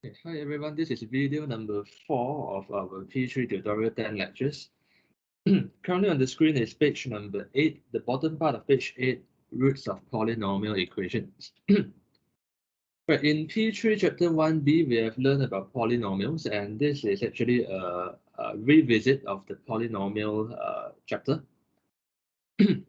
Hi everyone, this is video number 4 of our P3 tutorial 10 lectures. Currently on the screen is page number 8, the bottom part of page 8, roots of polynomial equations. But in P3 chapter 1b, we have learned about polynomials, and this is actually a revisit of the polynomial chapter. Okay.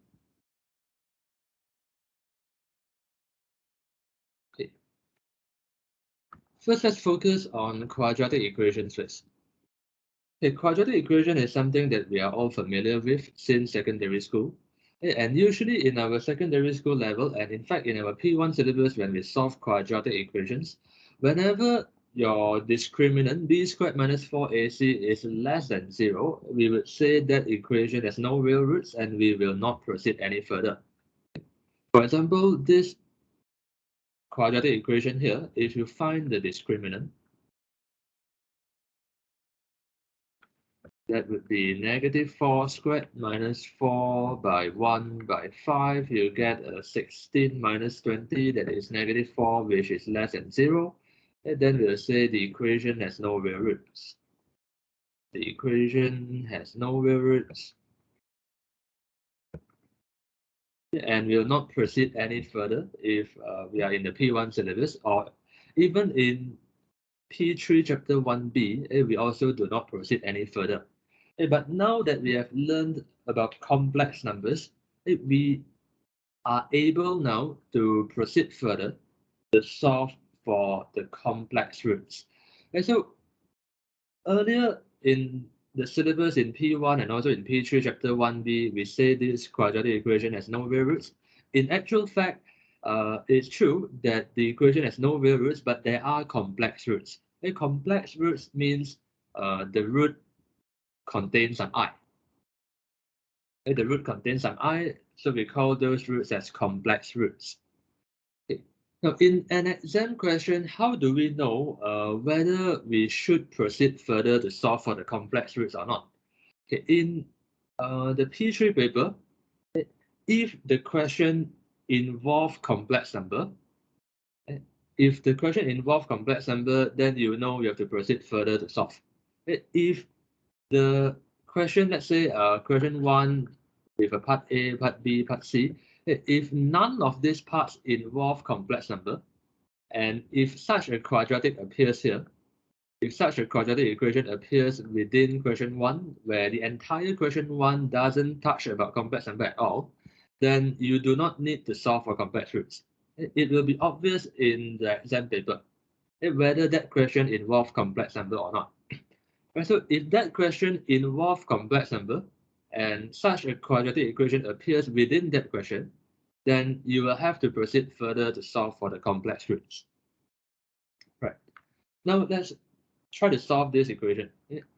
First, let's focus on quadratic equations first. A quadratic equation is something that we are all familiar with since secondary school. And usually in our secondary school level, and in fact in our P1 syllabus when we solve quadratic equations, whenever your discriminant b squared minus 4ac is less than 0, we would say that equation has no real roots and we will not proceed any further. For example, this quadratic equation here, if you find the discriminant, that would be negative 4 squared minus 4 by 1 by 5. You get a 16 minus 20, that is negative 4, which is less than 0. And then we'll say the equation has no real roots. The equation has no real roots. And we'll not proceed any further if we are in the P1 syllabus, or even in P3 chapter 1b, we also do not proceed any further. But now that we have learned about complex numbers, we are able now to proceed further to solve for the complex roots. And so earlier in the syllabus in P1 and also in P3 chapter 1b, we say this quadratic equation has no real roots. In actual fact, it's true that the equation has no real roots, but there are complex roots. A complex roots means the root contains some I. The root contains some I, so we call those roots as complex roots. Okay. Now, in an exam question, how do we know whether we should proceed further to solve for the complex roots or not? Okay. In the P3 paper, if the question involves complex number, if the question involves complex number, then you know you have to proceed further to solve. If the question, let's say question 1 with a part A, part B, part C, if none of these parts involve complex number, and if such a quadratic appears here, if such a quadratic equation appears within question 1, where the entire question 1 doesn't touch about complex number at all, then you do not need to solve for complex roots. It will be obvious in the exam paper whether that question involves complex number or not. So if that question involves complex number and such a quadratic equation appears within that question, then you will have to proceed further to solve for the complex roots. Right. Now let's try to solve this equation.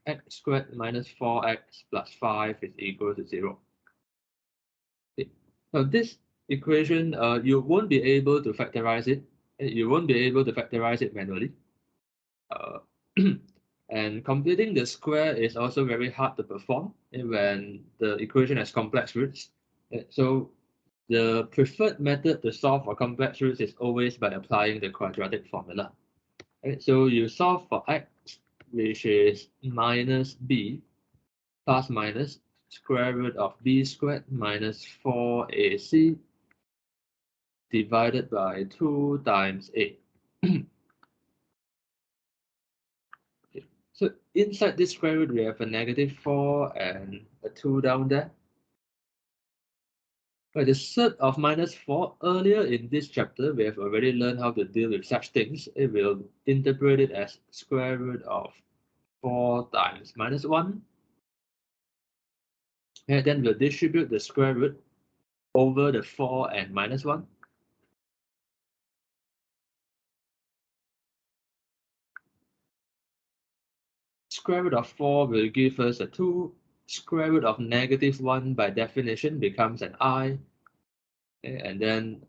X squared minus 4x plus 5 is equal to 0. Okay. Now this equation, you won't be able to factorize it. You won't be able to factorize it manually. And completing the square is also very hard to perform when the equation has complex roots. So the preferred method to solve for complex roots is always by applying the quadratic formula. So you solve for x, which is minus b plus minus square root of b squared minus 4ac divided by 2 times a. So inside this square root, we have a negative 4 and a 2 down there. Right, the surd of minus 4, earlier in this chapter, we have already learned how to deal with such things. It will interpret it as square root of 4 times minus 1. And then we'll distribute the square root over the 4 and minus 1. Square root of 4 will give us a 2. Square root of negative 1 by definition becomes an I. And then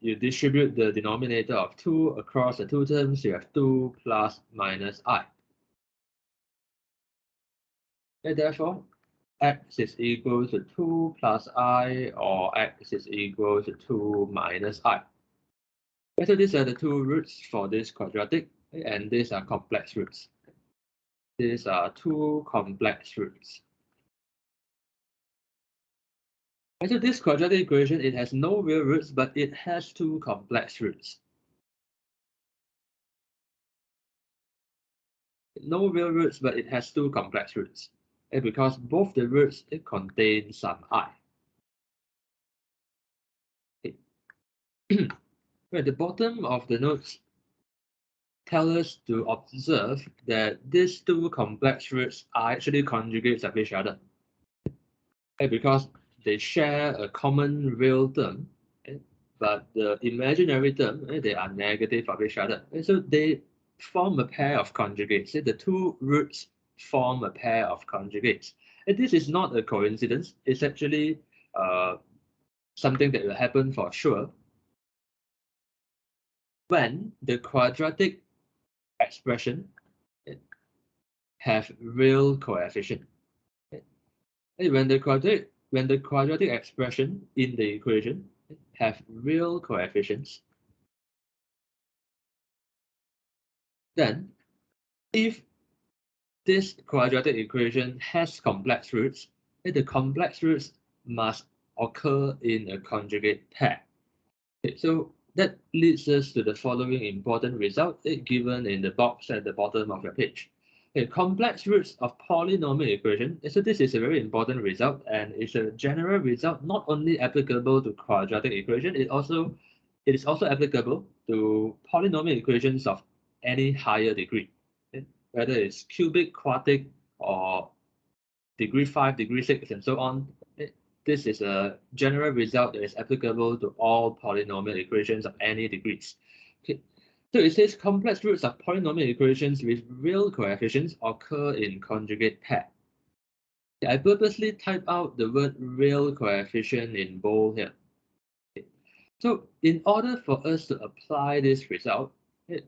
you distribute the denominator of 2 across the two terms. You have 2 plus minus I. And therefore, x is equal to 2 plus I, or x is equal to 2 minus I. So these are the two roots for this quadratic. and these are complex roots. These are two complex roots. And so this quadratic equation, it has no real roots, but it has two complex roots. No real roots, but it has two complex roots. And because both the roots contain some I. At the bottom of the notes tell us to observe that these two complex roots are actually conjugates of each other. Because they share a common real term, but the imaginary term, they are negative of each other. And so they form a pair of conjugates. The two roots form a pair of conjugates. And this is not a coincidence. It's actually something that will happen for sure when the quadratic expression have real coefficient. When the quadratic expression in the equation have real coefficients, then if this quadratic equation has complex roots, the complex roots must occur in a conjugate pair. So that leads us to the following important result given in the box at the bottom of your page. Complex roots of polynomial equation. So this is a very important result, and it's a general result not only applicable to quadratic equation, it is also applicable to polynomial equations of any higher degree, whether it's cubic, quartic, or degree 5, degree 6, and so on. This is a general result that is applicable to all polynomial equations of any degrees. Okay. So it says complex roots of polynomial equations with real coefficients occur in conjugate pair. I purposely type out the word real coefficient in bold here. Okay. So in order for us to apply this result,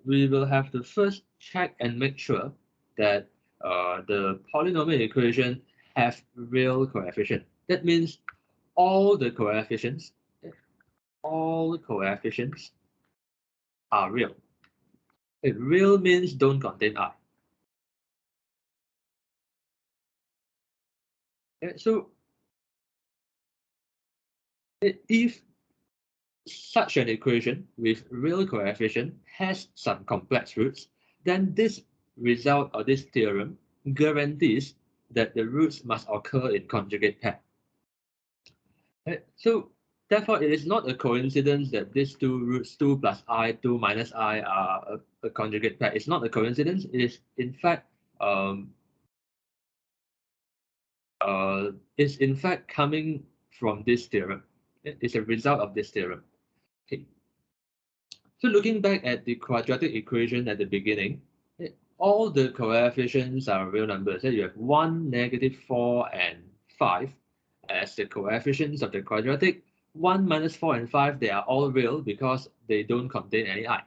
we will have to first check and make sure that the polynomial equation have real coefficient. That means all coefficients are real. Real means don't contain I. So if such an equation with real coefficient has some complex roots, then this result or this theorem guarantees that the roots must occur in conjugate pair. So therefore, it is not a coincidence that these two roots, 2 plus I, 2 minus I, are a conjugate pair. It's not a coincidence. It is, in fact, coming from this theorem. It's a result of this theorem. Okay. So looking back at the quadratic equation at the beginning, all the coefficients are real numbers. You have 1, -4, and 5 as the coefficients of the quadratic. 1, -4, and 5, they are all real because they don't contain any I.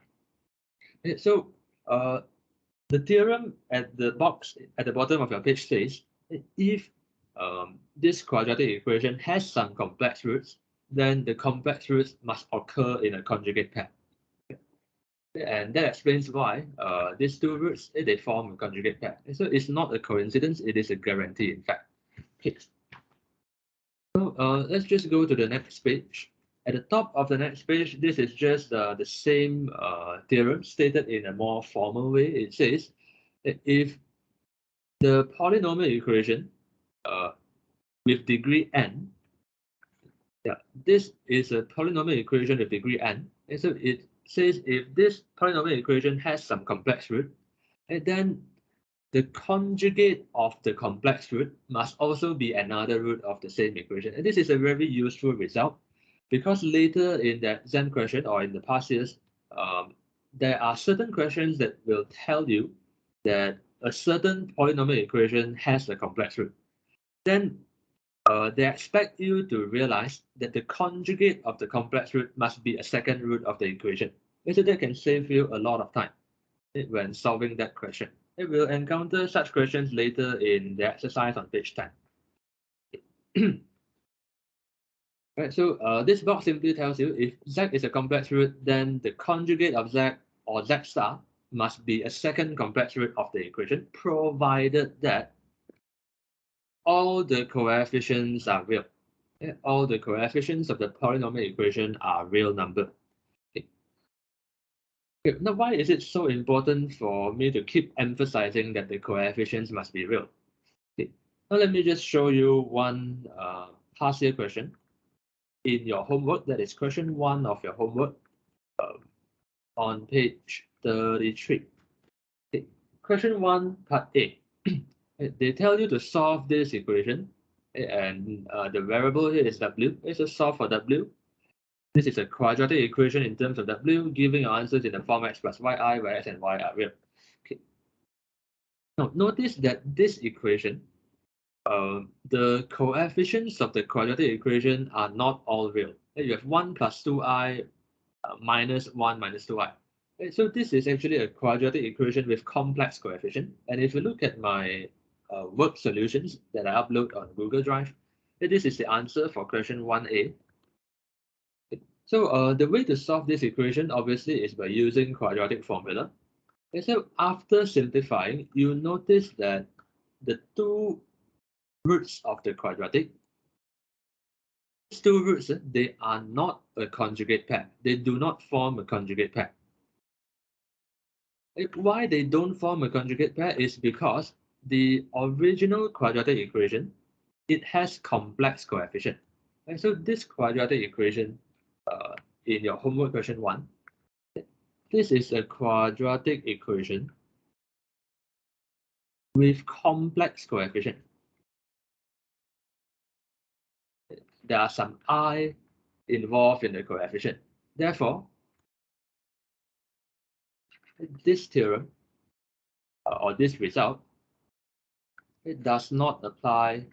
So the theorem at the box at the bottom of your page says, if this quadratic equation has some complex roots, then the complex roots must occur in a conjugate pair. And that explains why these two roots, they form a conjugate pair. So it's not a coincidence, it is a guarantee, in fact. Okay. So let's just go to the next page. At the top of the next page, this is just the same theorem stated in a more formal way. It says that if the polynomial equation with degree n, this is a polynomial equation with degree n, and so it says if this polynomial equation has some complex root, and then the conjugate of the complex root must also be another root of the same equation. And this is a very useful result because later in the exam question or in the past years, there are certain questions that will tell you that a certain polynomial equation has a complex root. Then they expect you to realize that the conjugate of the complex root must be a second root of the equation. And so that can save you a lot of time when solving that question. We will encounter such questions later in the exercise on page 10. Right, so this box simply tells you if Z is a complex root, then the conjugate of Z or Z star must be a second complex root of the equation, provided that all the coefficients are real. All the coefficients of the polynomial equation are real number. Now, why is it so important for me to keep emphasizing that the coefficients must be real? Now, let me just show you one past year question in your homework. That is question 1 of your homework on page 33. Question 1, part A. They tell you to solve this equation, and the variable here is W. So solve for W. This is a quadratic equation in terms of W, giving your answers in the form x plus yi, where x and y are real. Okay. Now, notice that this equation, the coefficients of the quadratic equation are not all real. You have 1 plus 2i minus 1 minus 2i. So this is actually a quadratic equation with complex coefficient. And if you look at my work solutions that I upload on Google Drive, this is the answer for question 1a. So the way to solve this equation obviously is by using quadratic formula. And so after simplifying, you notice that the two roots of the quadratic, these two roots, they are not a conjugate pair. They do not form a conjugate pair. Why they don't form a conjugate pair is because the original quadratic equation, it has complex coefficient. And so this quadratic equation in your homework question 1, this is a quadratic equation with complex coefficient. There are some I involved in the coefficient. Therefore, this theorem or this result, it does not apply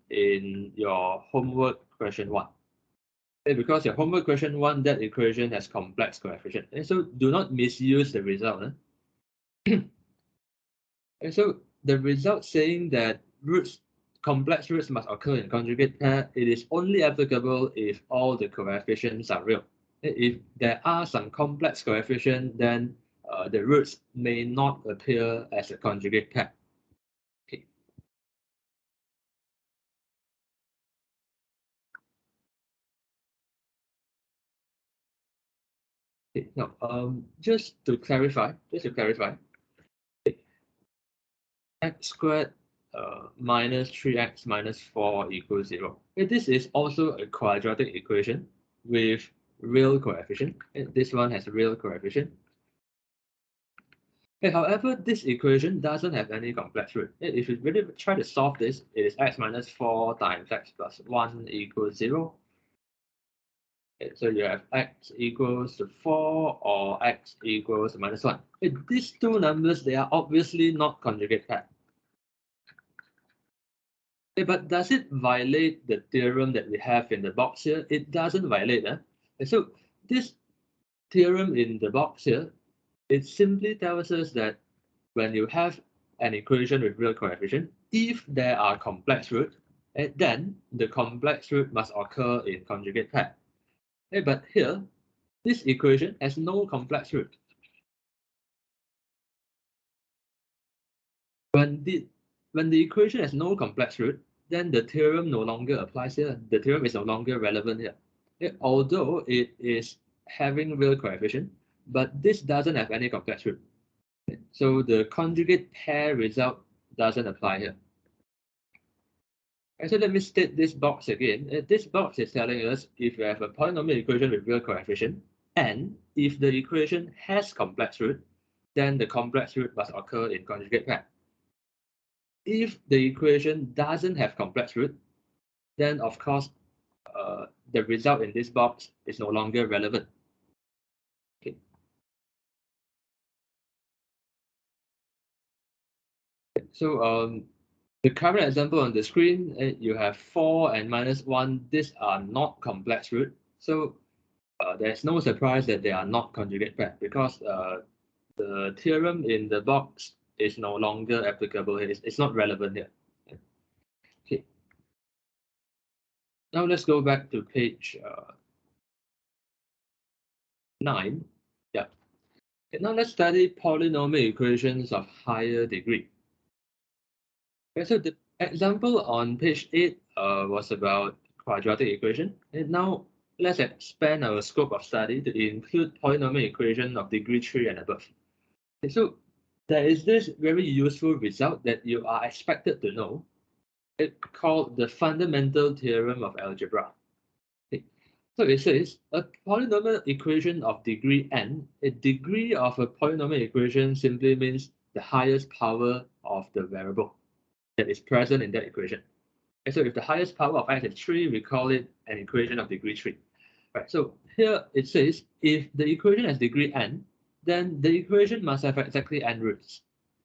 in your homework question 1. Because your homework question 1, that equation has complex coefficient. And so do not misuse the result. And so the result saying that complex roots must occur in conjugate pair, it is only applicable if all the coefficients are real. If there are some complex coefficient, then the roots may not appear as a conjugate pair. Okay. Okay. Now, just to clarify, x squared minus 3x minus 4 equals 0. This is also a quadratic equation with real coefficient. This one has a real coefficient. However, this equation doesn't have any complex root. If you really try to solve this, it is x minus 4 times x plus 1 equals 0. So you have x equals to 4 or x equals to minus 1. These two numbers, they are obviously not conjugate pair. But does it violate the theorem that we have in the box here? It doesn't violate. So this theorem in the box here, it simply tells us that when you have an equation with real coefficient, if there are complex roots, then the complex root must occur in conjugate pair. But here, this equation has no complex root. When the equation has no complex root, then the theorem no longer applies here. The theorem is no longer relevant here. Although it is having real coefficient, but this doesn't have any complex root. So the conjugate pair result doesn't apply here. And so let me state this box again. This box is telling us if you have a polynomial equation with real coefficient, and if the equation has complex root, then the complex root must occur in conjugate pair. If the equation doesn't have complex root, then of course the result in this box is no longer relevant. Okay. So the current example on the screen, you have 4 and minus 1. These are not complex root. So there's no surprise that they are not conjugate pair because the theorem in the box is no longer applicable here. It's not relevant here. Okay. Now let's go back to page 9. Yeah. Okay, now let's study polynomial equations of higher degree. Okay, so the example on page 8 was about quadratic equation. And now let's expand our scope of study to include polynomial equation of degree 3 and above. Okay, so there is this very useful result that you are expected to know. It's called the fundamental theorem of algebra. Okay, so it says a polynomial equation of degree n, a degree of a polynomial equation simply means the highest power of the variable that is present in that equation. And so if the highest power of x is 3, we call it an equation of degree 3. Right, so here it says if the equation has degree n, then the equation must have exactly n roots.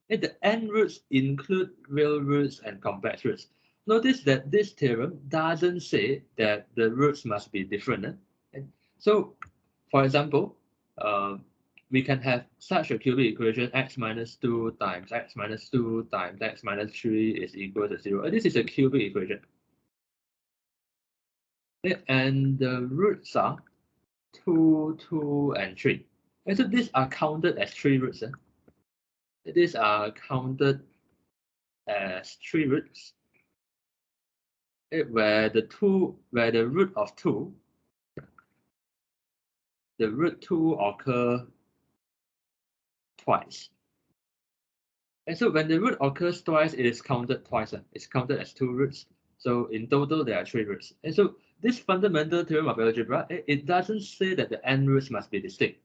And the n roots include real roots and complex roots. Notice that this theorem doesn't say that the roots must be different. So, for example, we can have such a cubic equation x minus 2 times x minus 2 times x minus 3 is equal to 0. This is a cubic equation. And the roots are 2, 2, and 3. And so these are counted as 3 roots. These are counted as 3 roots, where the root of 2, the root 2 occur twice. And so when the root occurs twice, it is counted twice. It's counted as 2 roots. So in total, there are 3 roots. And so this fundamental theorem of algebra, it doesn't say that the n roots must be distinct.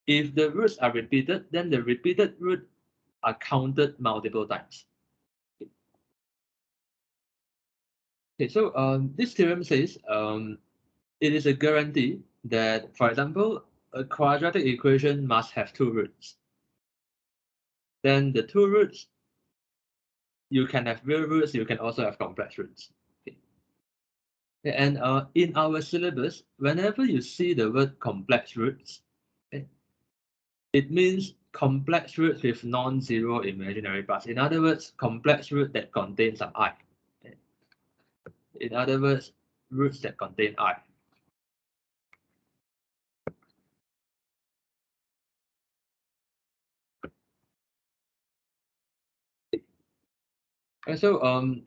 If the roots are repeated, then the repeated root are counted multiple times. Okay, so this theorem says it is a guarantee that, for example, a quadratic equation must have 2 roots. Then the 2 roots, you can have real roots, you can also have complex roots. Okay. And in our syllabus, whenever you see the word complex roots, okay, it means complex roots with non-zero imaginary parts. In other words, complex root that contains some I. Okay. In other words, roots that contain I. And so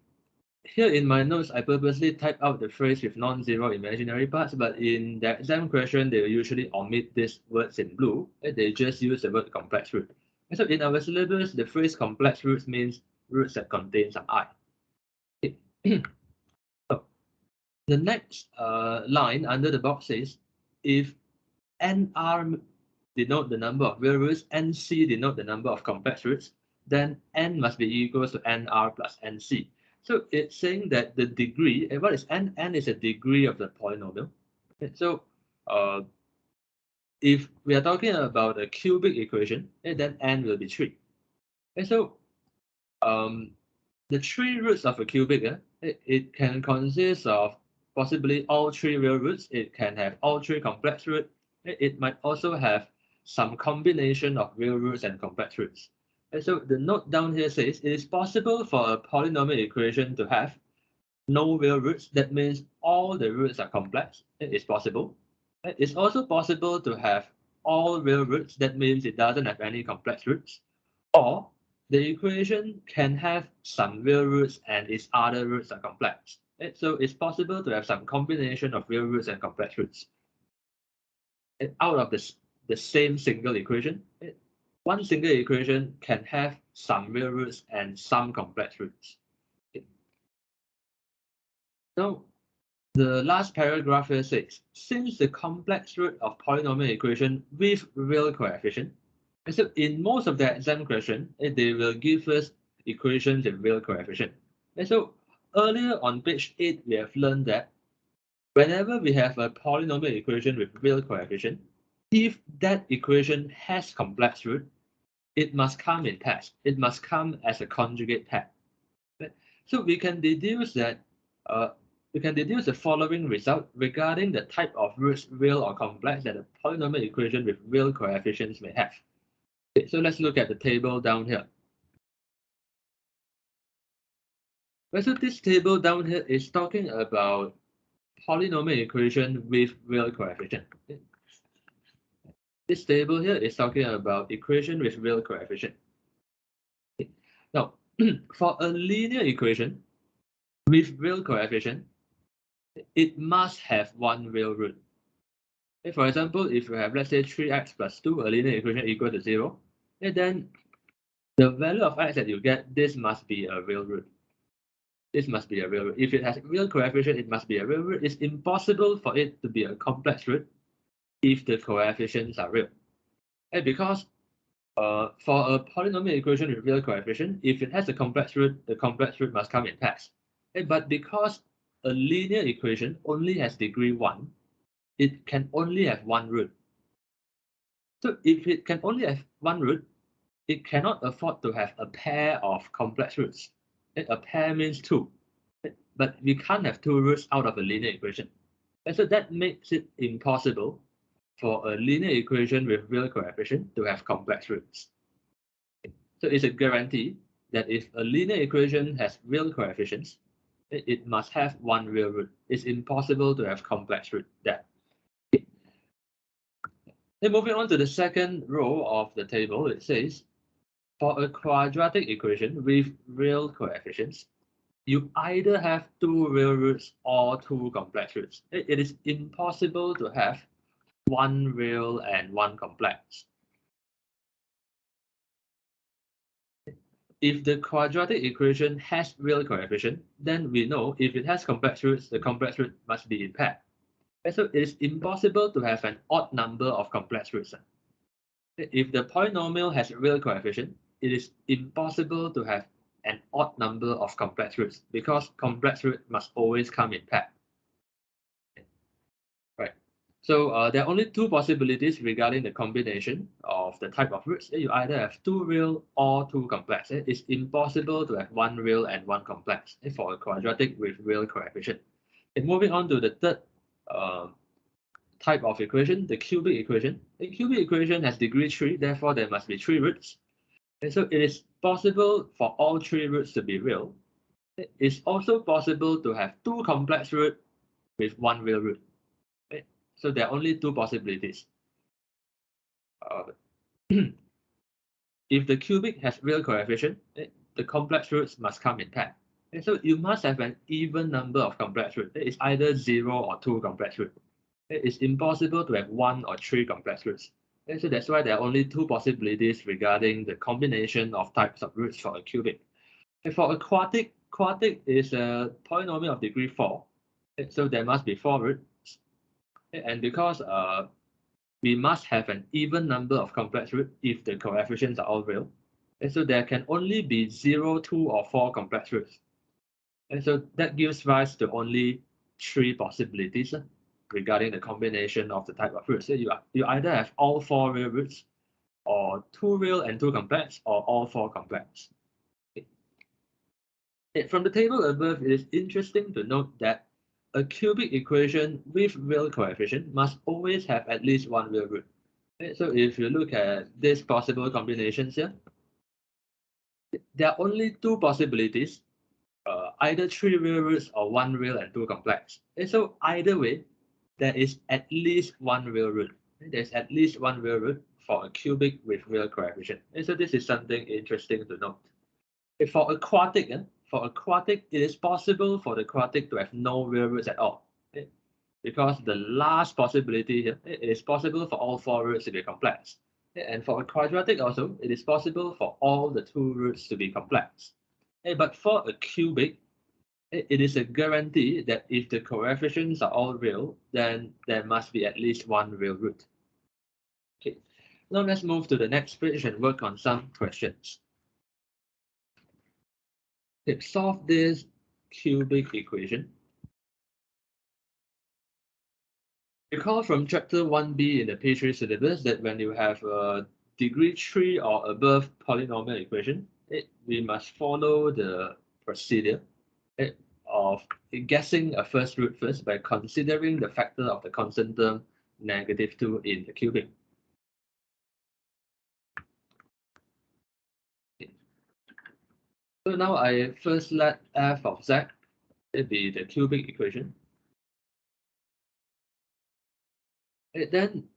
here in my notes, I purposely type out the phrase with non-zero imaginary parts, but in the exam question, they usually omit these words in blue, and they just use the word complex root. And so in our syllabus, the phrase complex roots means roots that contain some I. So the next line under the box says, if NR denote the number of real roots, NC denote the number of complex roots, then N must be equals to NR plus NC. So it's saying that the degree, and what is N? N is a degree of the polynomial. Okay, so if we are talking about a cubic equation, then N will be 3. And so the 3 roots of a cubic, it can consist of possibly all 3 real roots. It can have all 3 complex roots. It might also have some combination of real roots and complex roots. And so the note down here says it is possible for a polynomial equation to have no real roots. That means all the roots are complex. It is possible. It's also possible to have all real roots. That means it doesn't have any complex roots. Or the equation can have some real roots and its other roots are complex. So it's possible to have some combination of real roots and complex roots. Out of the same single equation, one single equation can have some real roots and some complex roots. Now, the last paragraph here says, since the complex root of polynomial equation with real coefficient, and so in most of the exam question, they will give us equations with real coefficient. And so earlier on page 8, we have learned that whenever we have a polynomial equation with real coefficient, if that equation has complex root, it must come in pairs. It must come as a conjugate pair. So we can deduce that we can deduce the following result regarding the type of roots, real or complex, that a polynomial equation with real coefficients may have. Okay, so let's look at the table down here. So this table down here is talking about polynomial equation with real coefficient. This table here is talking about equation with real coefficient. Now, for a linear equation with real coefficient, it must have one real root. For example, if you have, let's say, 3x plus 2, a linear equation equal to 0, then the value of x that you get, this must be a real root. This must be a real root. If it has real coefficient, it must be a real root. It's impossible for it to be a complex root if the coefficients are real. And because for a polynomial equation with real coefficient, if it has a complex root, the complex root must come in pairs. But because a linear equation only has degree 1, it can only have one root. So if it can only have one root, it cannot afford to have a pair of complex roots. A pair means 2. But we can't have 2 roots out of a linear equation. And so that makes it impossible for a linear equation with real coefficient to have complex roots. So it's a guarantee that if a linear equation has real coefficients, it must have one real root. It's impossible to have complex root there. Then moving on to the second row of the table, it says, for a quadratic equation with real coefficients, you either have 2 real roots or 2 complex roots. It is impossible to have one real and one complex. If the quadratic equation has real coefficient, then we know if it has complex roots, the complex root must be in pair. And so it is impossible to have an odd number of complex roots. If the polynomial has real coefficient, it is impossible to have an odd number of complex roots because complex root must always come in pair. Right. So there are only 2 possibilities regarding the combination of the type of roots. You either have 2 real or 2 complex. It's impossible to have 1 real and 1 complex for a quadratic with real coefficient. And moving on to the third type of equation, the cubic equation. The cubic equation has degree 3, therefore there must be 3 roots. And so it is possible for all 3 roots to be real. It's also possible to have 2 complex roots with 1 real root. So there are only 2 possibilities. If the cubic has real coefficient, the complex roots must come in pair. And so you must have an even number of complex roots. It's either 0 or 2 complex roots. It's impossible to have 1 or 3 complex roots. And so that's why there are only 2 possibilities regarding the combination of types of roots for a cubic. And for a quartic is a polynomial of degree 4. So there must be 4 roots. And because we must have an even number of complex roots if the coefficients are all real. And so there can only be 0, 2, or 4 complex roots. And so that gives rise to only 3 possibilities regarding the combination of the type of roots. So you either have all 4 real roots, or 2 real and 2 complex, or all 4 complex. From the table above, it is interesting to note that a cubic equation with real coefficient must always have at least 1 real root. So if you look at these possible combinations here, there are only 2 possibilities, either 3 real roots or 1 real and 2 complex. So either way, there is at least 1 real root. There's at least 1 real root for a cubic with real coefficient. And so this is something interesting to note. For a quartic, it is possible for the quartic to have no real roots at all. Because the last possibility here, it is possible for all 4 roots to be complex. And for a quadratic also, it is possible for all the 2 roots to be complex. But for a cubic, it is a guarantee that if the coefficients are all real, then there must be at least 1 real root. Okay, now let's move to the next page and work on some questions. Okay, solve this cubic equation. Recall from chapter 1b in the P3 syllabus that when you have a degree 3 or above polynomial equation, we must follow the procedure of guessing a first root first by considering the factor of the constant term -2 in the cubic. So now I first let f of z be the cubic equation. Then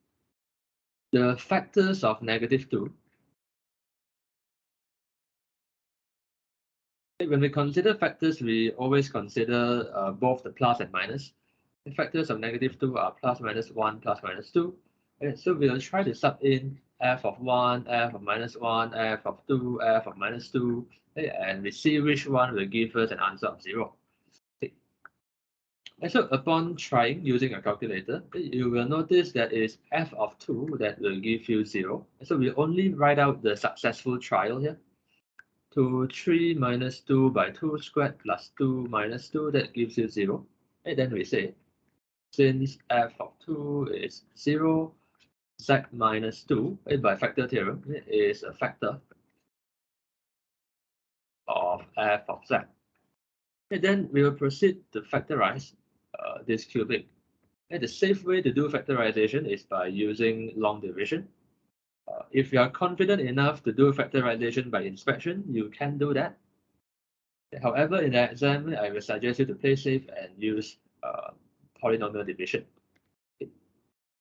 the factors of -2. When we consider factors, we always consider both the plus and minus. The factors of -2 are plus minus 1, plus minus 2. Okay, so we'll try to sub in f of 1, f of -1, f of 2, f of -2, okay, and we see which one will give us an answer of 0. Okay. And so upon trying using a calculator, you will notice that it's f of 2 that will give you 0. So we only write out the successful trial here. 3 minus 2 by 2 squared plus 2 minus 2, that gives you 0. And then we say, since f of 2 is 0, z minus 2, by factor theorem, is a factor of f of z. And then we will proceed to factorize this cubic. And the safe way to do factorization is by using long division. If you are confident enough to do factorization by inspection, you can do that. However, in the exam, I will suggest you to play safe and use polynomial division.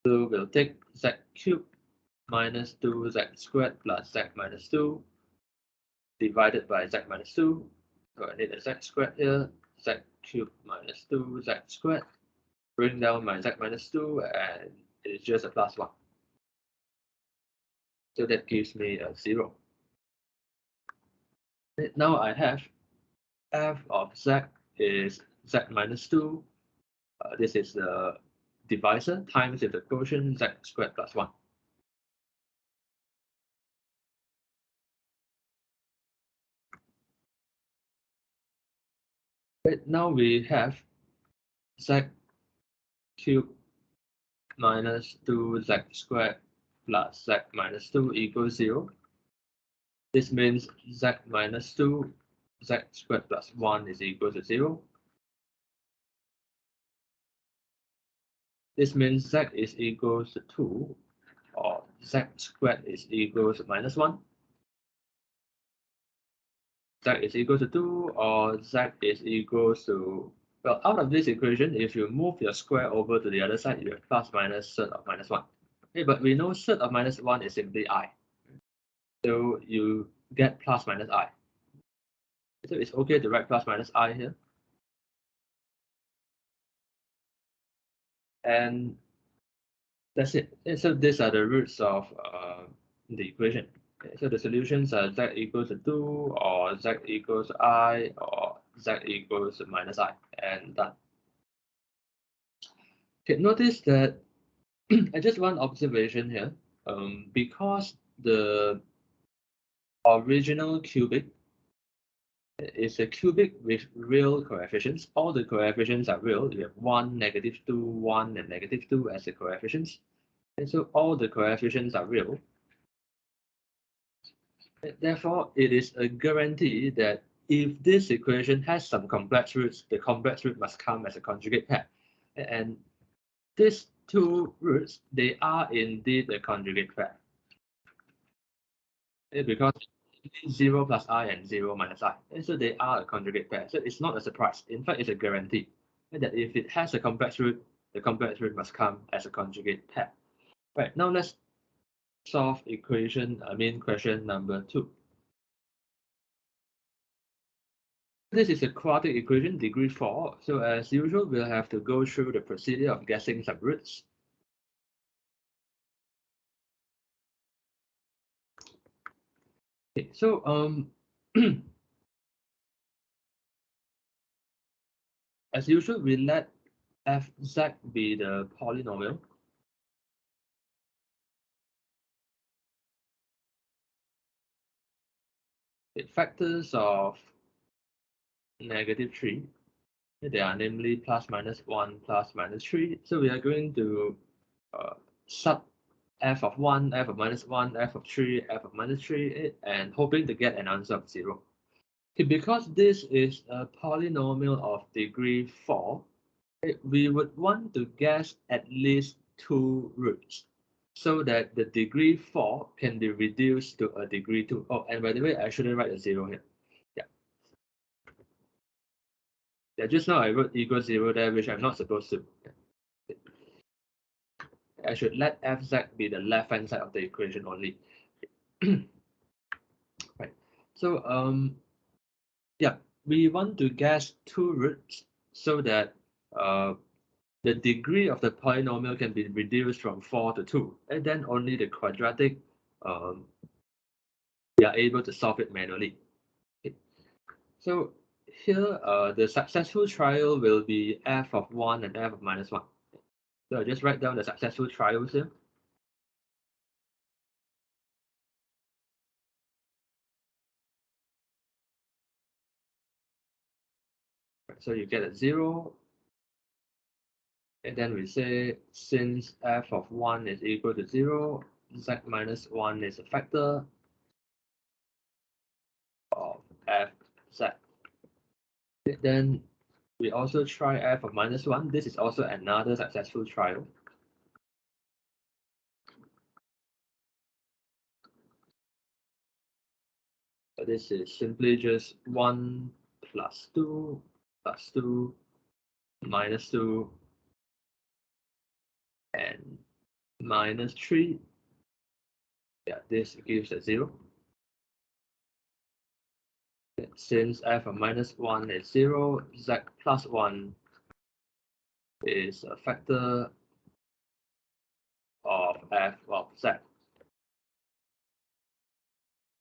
So we'll take z cubed minus 2z squared plus z minus 2 divided by z minus 2. So I need a z squared here, z cubed minus 2z squared. Bring down my z minus 2 and it's just a plus 1. So that gives me a 0. Now I have f of z is z minus 2. This is the divisor times the quotient z squared plus 1. Right, now we have z cubed minus 2z squared plus z minus 2 equals 0. This means z minus 2 z squared plus 1 is equal to 0. This means z is equal to 2, or z squared is equal to minus 1. Z is equal to 2, or z is equal to, well, out of this equation, if you move your square over to the other side, you have plus minus third of minus 1. Okay, but we know third of minus 1 is simply I. So you get plus minus I. So it's okay to write plus minus I here. And that's it. And so these are the roots of the equation. Okay, so the solutions are z equals to 2, or z equals to I, or z equals to minus I, and done. Okay, notice that just one observation here. Because the original cubic is a cubic with real coefficients, all the coefficients are real. You have 1, -2, 1, and -2 as the coefficients. And so all the coefficients are real. Therefore, it is a guarantee that if this equation has some complex roots, the complex root must come as a conjugate pair. And these two roots, they are indeed a conjugate pair. Because 0 plus I and 0 minus I. And so they are a conjugate pair. So it's not a surprise. In fact, it's a guarantee that if it has a complex root, the complex root must come as a conjugate pair. Right, now let's solve question number 2. This is a quadratic equation, degree 4. So as usual, we'll have to go through the procedure of guessing some roots. Okay, so as usual, we let fz be the polynomial. The factors of -3. They are namely plus minus 1, plus minus 3. So we are going to sub f of 1, f of minus 1, f of 3, f of minus 3, and hoping to get an answer of 0. Okay, because this is a polynomial of degree 4, we would want to guess at least 2 roots so that the degree 4 can be reduced to a degree 2. Oh, and by the way, I shouldn't write a 0 here. Yeah, just now I wrote equals 0 there, which I'm not supposed to. I should let fz be the left-hand side of the equation only. Right. So yeah, we want to guess two roots so that the degree of the polynomial can be reduced from 4 to 2, and then only the quadratic we are able to solve it manually. Okay. So here the successful trial will be f of 1 and f of minus 1. So I just write down the successful trials here. So you get a 0, and then we say since f of 1 is equal to 0, z minus 1 is a factor of fz. Then we also try f of minus 1. This is also another successful trial. So this is simply just 1 plus 2 plus 2 minus 2 and minus 3. Yeah, this gives a 0. Since f of minus 1 is 0, z plus 1 is a factor of f of z.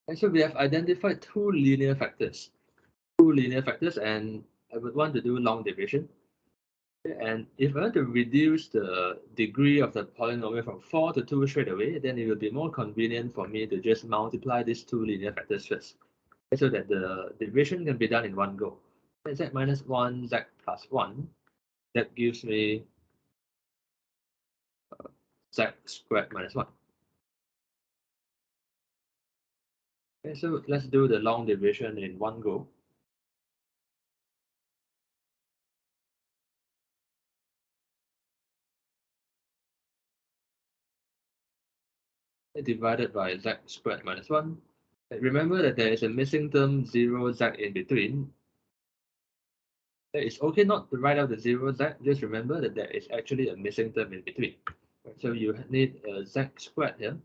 And so we have identified two linear factors, and I would want to do long division. And if I want to reduce the degree of the polynomial from 4 to 2 straight away, then it will be more convenient for me to just multiply these two linear factors first, so that the division can be done in one go. Z minus 1, z plus 1, that gives me z squared minus 1. Okay, so let's do the long division in one go. Divided by z squared minus 1. Remember that there is a missing term 0z in between. It's okay not to write out the 0z, just remember that there is actually a missing term in between. So you need a z squared here,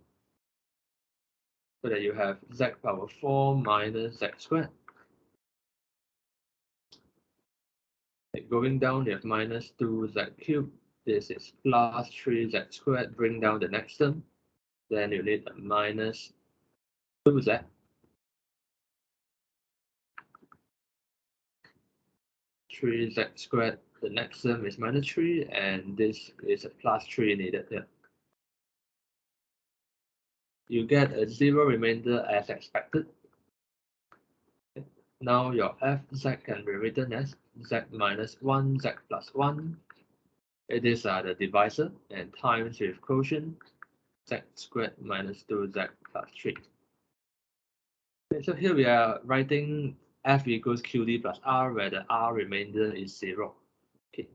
so that you have z power 4 minus z squared. Going down, you have minus 2z cubed. This is plus 3z squared. Bring down the next term. Then you need a minus 2z. 3z squared. The next term is minus 3, and this is a plus 3 needed here. You get a 0 remainder as expected. Now your fz can be written as z minus 1, z plus 1. These are the divisor, and times with quotient, z squared minus 2z plus 3. Okay, so here we are writing f equals qd plus r, where the r remainder is 0. Okay.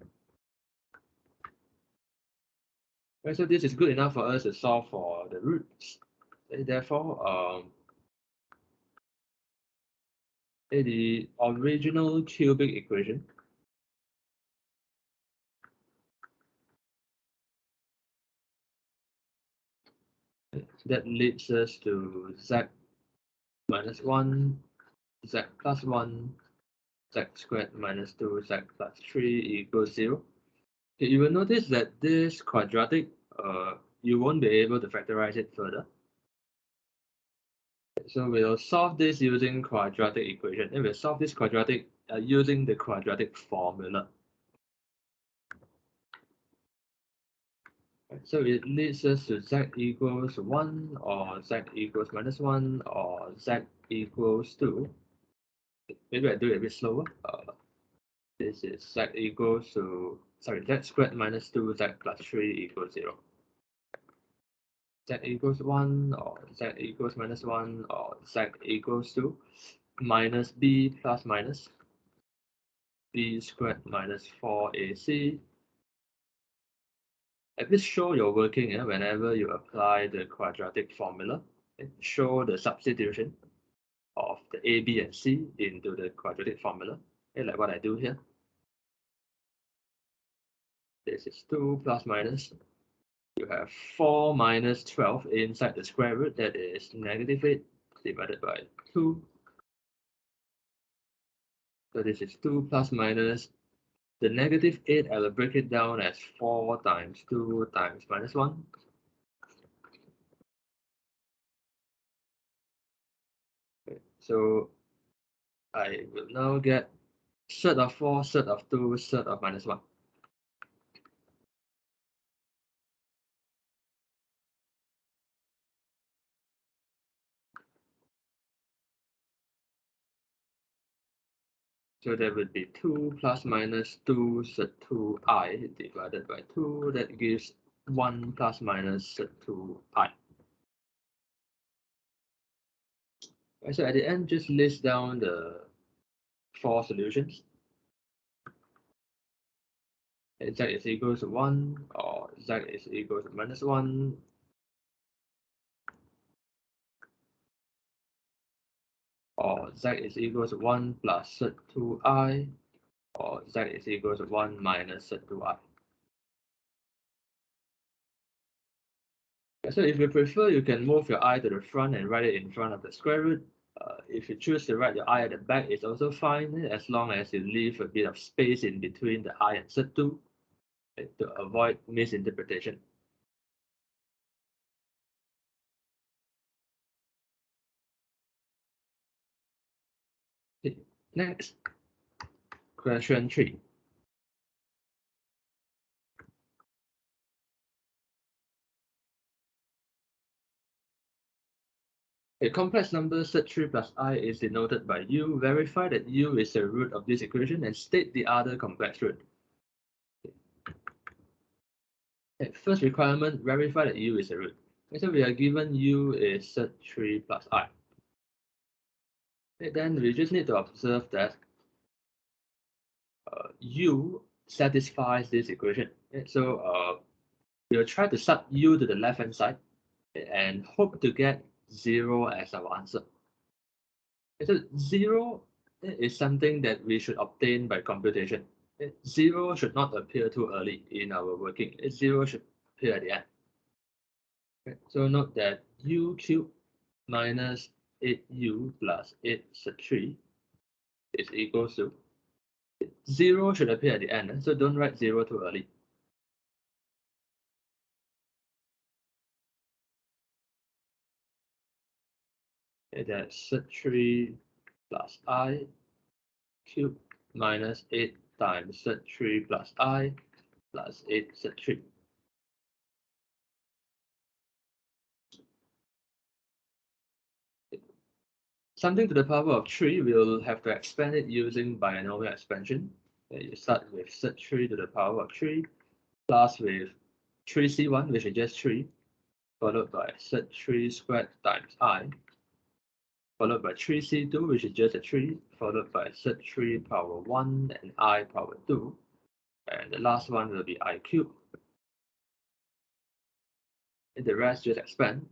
Okay, so this is good enough for us to solve for the roots. Okay, therefore, the original cubic equation that leads us to z minus 1, z plus 1, z squared minus 2, z plus 3 equals 0. Okay, you will notice that this quadratic, you won't be able to factorize it further. So we'll solve this using quadratic equation, and we'll solve this quadratic using the quadratic formula. So it leads us to z equals 1, or z equals minus 1, or z equals 2. Maybe I do it a bit slower. This is z equals to, sorry, z squared minus 2z plus 3 equals 0. Z equals 1, or z equals minus 1, or z equals 2, minus b plus minus b squared minus 4ac. At least show your working whenever you apply the quadratic formula. Show the substitution of the a, b, and c into the quadratic formula, like what I do here. This is 2 plus minus you have 4 minus 12 inside the square root, that is negative 8 divided by 2. So this is 2 plus minus the negative 8. I will break it down as 4 times 2 times minus 1. Okay, so I will now get third of 4, third of 2, third of minus 1. So that would be 2 plus minus 2 third 2i divided by 2. That gives 1 plus minus third 2i. Right, so at the end, just list down the 4 solutions. Z is equal to 1, or Z is equal to minus 1, or Z is equal to 1 plus third 2i, or Z is equal to 1 minus third 2i. So if you prefer, you can move your I to the front and write it in front of the square root. If you choose to write your I at the back, it's also fine, as long as you leave a bit of space in between the I and third 2 to avoid misinterpretation. Next, question 3. A complex number set 3 plus I is denoted by U. Verify that U is the root of this equation and state the other complex root. Okay, first requirement, verify that U is a root. Okay, so we are given U is set 3 plus I. Okay, then we just need to observe that U satisfies this equation. Okay, so we'll try to sub U to the left hand side and hope to get 0 as our answer. So 0 is something that we should obtain by computation. 0 should not appear too early in our working. 0 should appear at the end. So note that U cubed minus 8U plus 8 sub 3 is equal to 0 should appear at the end. So don't write 0 too early. That's sub 3 plus I cubed minus 8 times sub 3 plus I plus 8 sub 3. Something to the power of 3, we'll have to expand it using binomial expansion. You start with sub 3 to the power of 3 plus with 3c1, which is just 3, followed by sub 3 squared times I, followed by 3c2, which is just a 3, followed by sub 3 power 1 and I power 2. And the last one will be I cubed. And the rest just expand.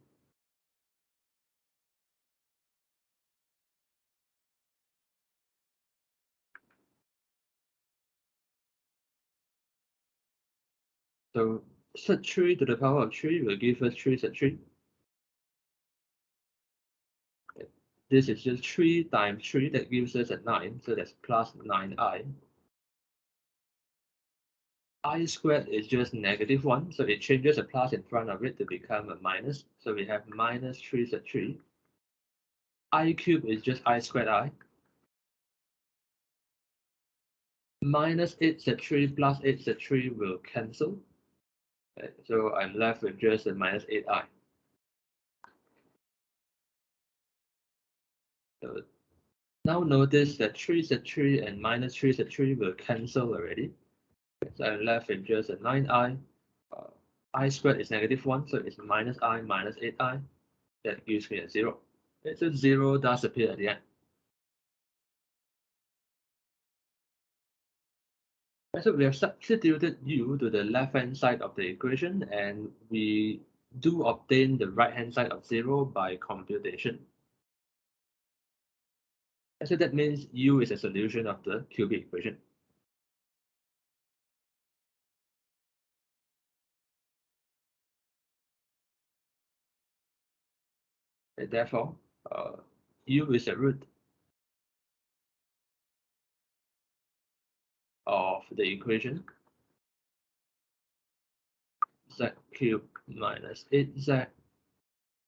So sub 3 to the power of 3 will give us 3 sub 3. This is just 3 times 3, that gives us a 9, so that's plus 9i. I squared is just negative 1, so it changes a plus in front of it to become a minus. So we have minus 3 sub 3. I cubed is just I squared I. Minus 8 sub 3 plus 8 sub 3 will cancel. So I'm left with just a minus 8i. So now notice that 3 sub 3 and minus 3 sub 3 will cancel already. So I'm left with just a 9i. I squared is negative 1, so it's minus I minus 8i. That gives me a 0. So 0 does appear at the end. So we have substituted U to the left-hand side of the equation, and we do obtain the right-hand side of 0 by computation. So that means U is a solution of the cubic equation. Therefore, u is a root of the equation z cubed minus 8z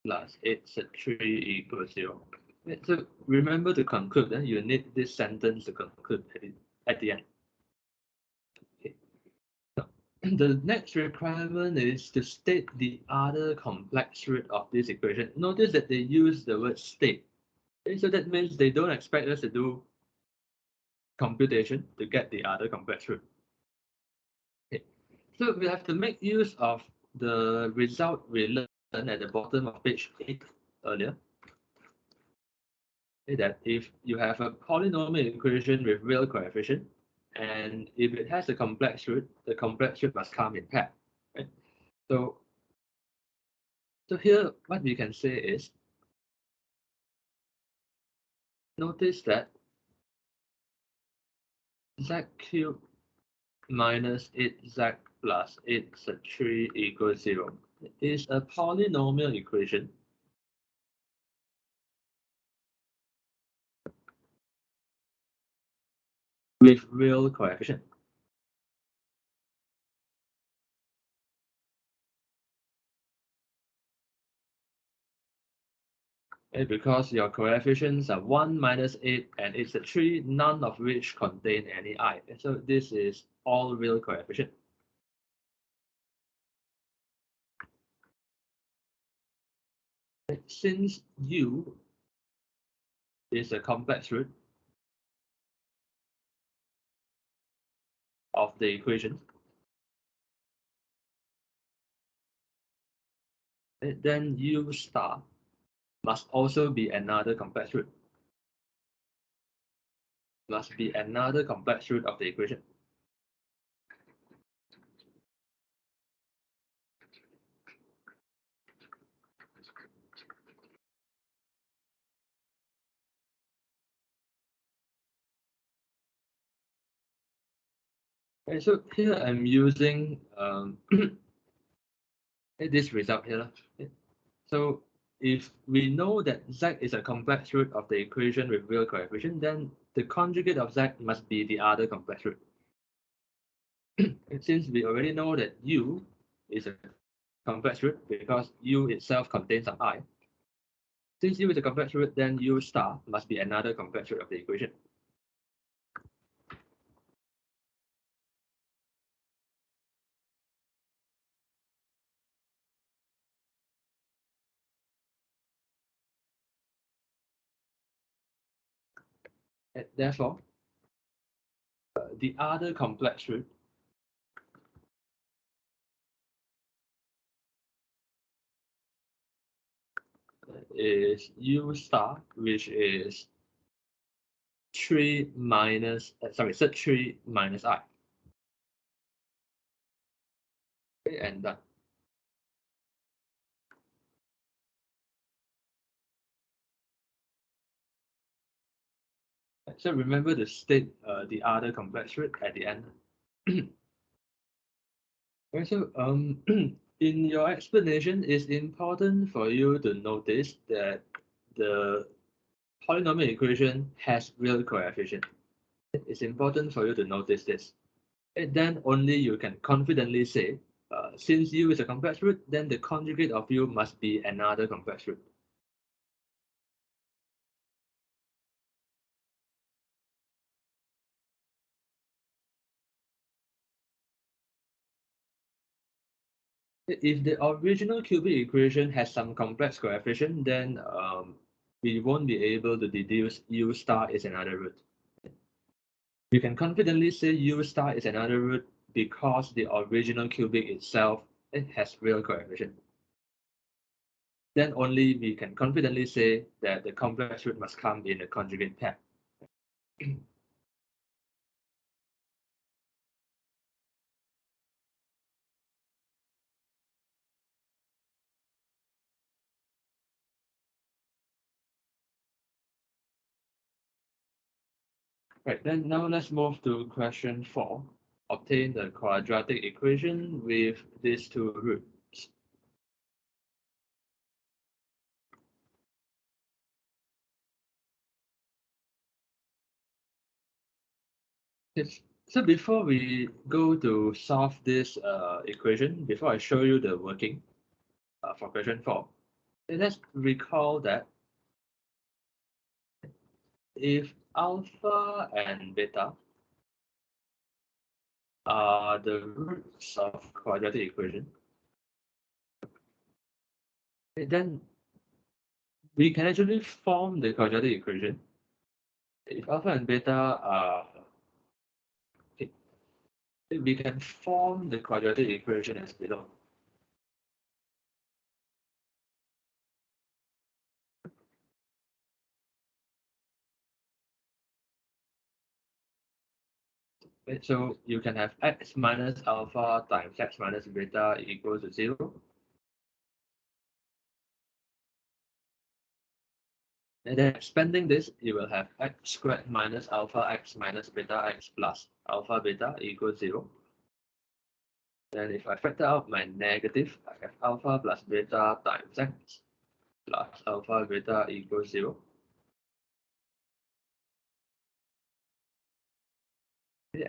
plus 8z3 equals 0. So remember to conclude, you need this sentence to conclude at the end. Okay. So, the next requirement is to state the other complex root of this equation. Notice that they use the word state. Okay, so that means they don't expect us to do computation to get the other complex root. Okay. So we have to make use of the result we learned at the bottom of page 8 earlier. Okay, that if you have a polynomial equation with real coefficient, and if it has a complex root, the complex root must come in pair. Right? So here what we can say is, notice that z cubed minus 8z plus 8z3 equals 0 is a polynomial equation with real coefficient. Okay, because your coefficients are 1, minus 8, and it's a 3, none of which contain any I. So this is all real coefficient. Since u is a complex root of the equation, then u star must also be another complex root. Must be another complex root of the equation. Okay, so here I'm using this result here. Okay. So if we know that z is a complex root of the equation with real coefficient, then the conjugate of z must be the other complex root. Since we already know that u is a complex root because u itself contains some I. Since u is a complex root, then u star must be another complex root of the equation. And therefore, the other complex root is u star, which is 3 minus, z3 minus I. Okay, and done. So remember to state the other complex root at the end. Okay, so in your explanation, it's important for you to notice that the polynomial equation has real coefficient. It's important for you to notice this. And then only you can confidently say, since u is a complex root, then the conjugate of u must be another complex root. If the original cubic equation has some complex coefficient, then we won't be able to deduce u star is another root. We can confidently say u star is another root because the original cubic itself has real coefficient. Then only we can confidently say that the complex root must come in a conjugate pair. Right, then now let's move to question 4. Obtain the quadratic equation with these two roots. Yes. So before we go to solve this equation, before I show you the working for question 4, let's recall that if alpha and beta are the roots of quadratic equation, then we can actually form the quadratic equation. If alpha and beta are, we can form the quadratic equation as below. Right, so you can have x minus alpha times x minus beta equals to 0. And then expanding this, you will have x squared minus alpha x minus beta x plus alpha beta equals 0. Then if I factor out my negative, I have alpha plus beta times x plus alpha beta equals 0.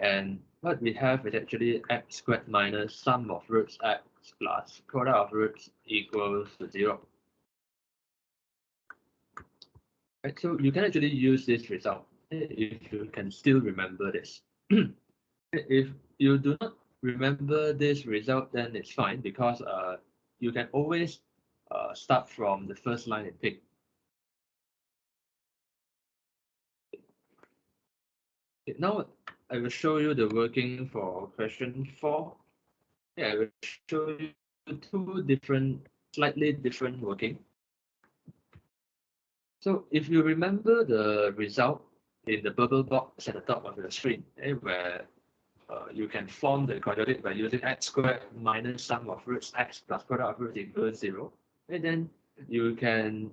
And what we have is actually x squared minus sum of roots x plus product of roots equals to 0. Right, so you can actually use this result if you can still remember this. If you do not remember this result, then it's fine because you can always start from the first line and pick. Now I will show you the working for question 4. Yeah, I will show you two different, slightly different working. So if you remember the result in the bubble box at the top of the screen, where you can form the quadratic by using x squared minus sum of roots x plus product of roots equals 0. And then you can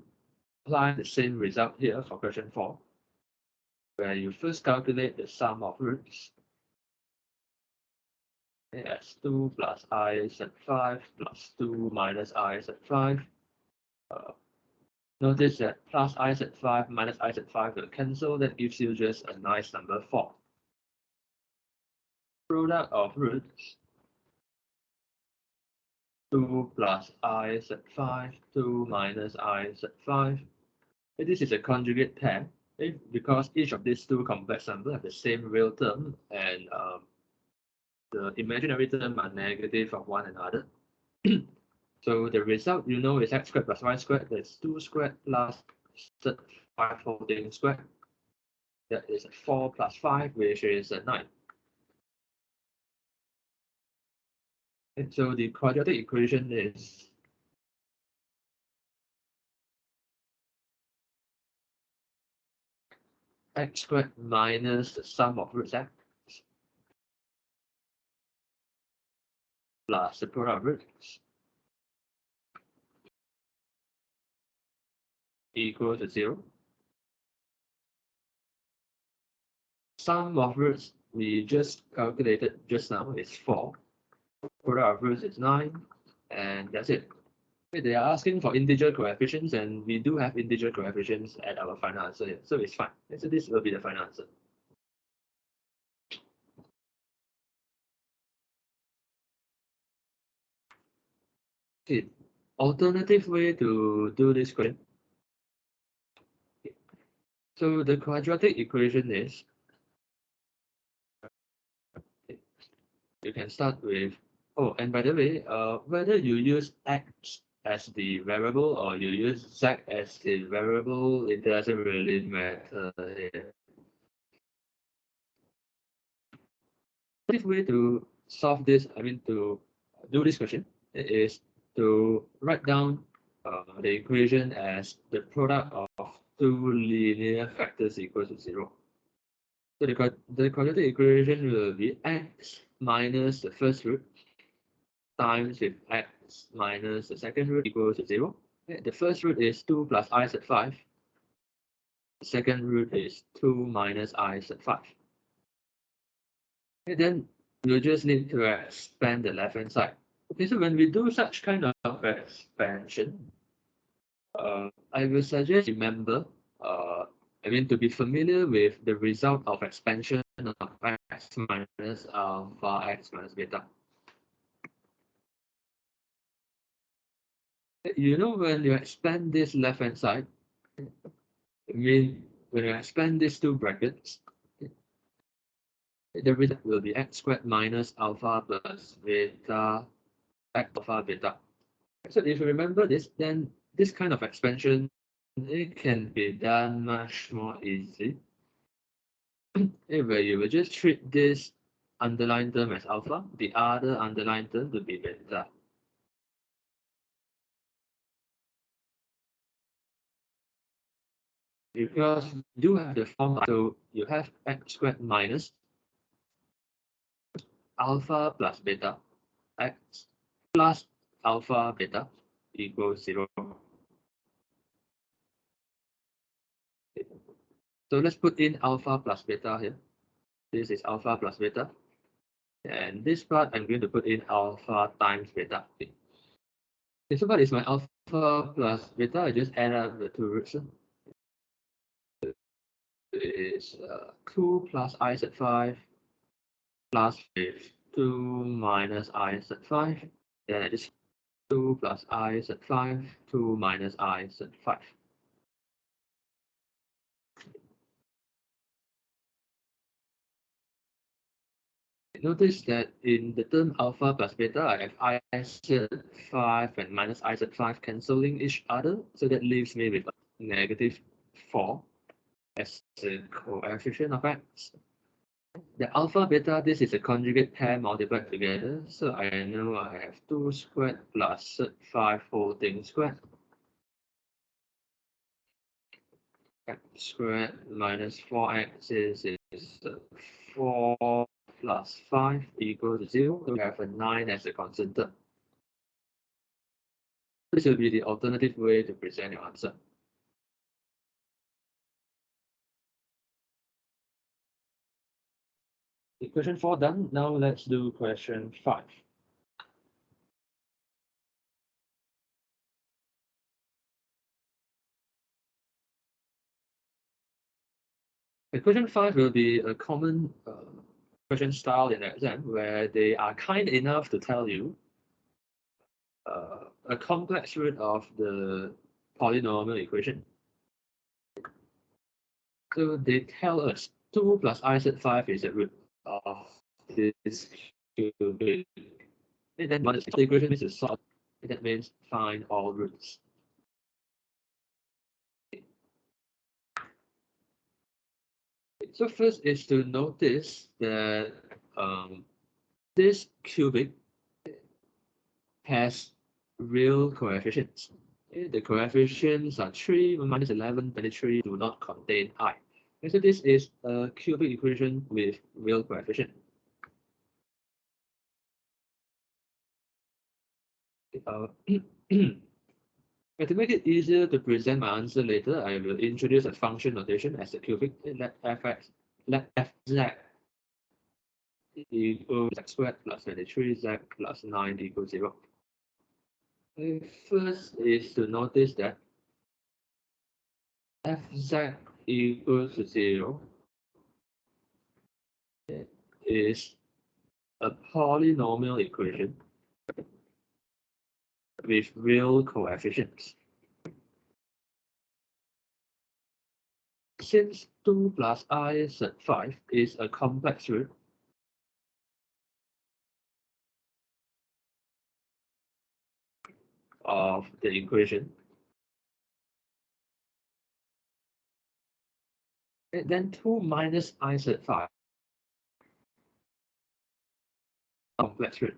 apply the same result here for question 4, where you first calculate the sum of roots as 2 plus I set 5 plus 2 minus I set 5. Notice that plus I set 5 minus I set 5 will cancel. That gives you just a nice number 4. Product of roots 2 plus I set 5, 2 minus I set 5. This is a conjugate pair because each of these two complex numbers have the same real term, and the imaginary term are negative of one another. So the result you know is x squared plus y squared. That's 2 squared plus 5 whole thing squared. That is 4 plus 5, which is 9. And so the quadratic equation is x squared minus the sum of roots x plus the product of roots equals to 0. Sum of roots we just calculated just now is 4. Product of roots is 9, and that's it. They are asking for integer coefficients, and we do have integer coefficients at our final answer here, so it's fine. So this will be the final answer. Okay. Alternative way to do this question. So the quadratic equation is, you can start with, oh, and by the way, whether you use x as the variable or you use z as the variable, it doesn't really matter here. The way to solve this, to do this question, is to write down the equation as the product of two linear factors equals to 0. So the quadratic equation will be x minus the first root times with x minus the second root equals to 0. Okay, the first root is 2 plus I set 5. The second root is 2 minus I set 5. Okay, then you just need to expand the left hand side. Okay, so when we do such kind of expansion, I will suggest remember, to be familiar with the result of expansion of x minus alpha x minus beta. You know, when you expand this left-hand side, I mean, when you expand these two brackets, the result will be x squared minus alpha plus beta x alpha beta. So if you remember this, then this kind of expansion, it can be done much more easy. Where you will just treat this underlying term as alpha, the other underlying term to be beta. Because you have the form, so you have x squared minus alpha plus beta, x plus alpha beta equals 0. So let's put in alpha plus beta here. This is alpha plus beta. And this part, I'm going to put in alpha times beta. Okay, so what is my alpha plus beta? I just add up the two roots. It's 2 plus I set 5 plus 2 minus I set 5. Then it is 2 plus I set 5, 2 minus I set 5. Notice that in the term alpha plus beta, I have I set 5 and minus I set 5 cancelling each other. So that leaves me with negative 4 as the coefficient of x. The alpha beta, this is a conjugate pair multiplied together. So I know I have 2 squared plus 5 whole thing squared. X squared minus 4x is 4 plus 5 equals 0. So we have a 9 as a constant term. This will be the alternative way to present your answer. Question 4 done. Now let's do question 5. The question 5 will be a common question style in the exam where they are kind enough to tell you a complex root of the polynomial equation. So they tell us 2 plus I set 5 is the root of this cubic. And then once the equation is solved, that means find all roots. So first is to notice that this cubic has real coefficients. The coefficients are 3 minus 11, 23 do not contain I. And so this is a cubic equation with real coefficient. And to make it easier to present my answer later, I will introduce a function notation as a cubic. Let fz equals x squared plus 23z plus 9 equals 0. First is to notice that fz equals to 0 is a polynomial equation with real coefficients. Since 2 plus I set 5 is a complex root, of the equation, and then 2 minus I set 5 complex root.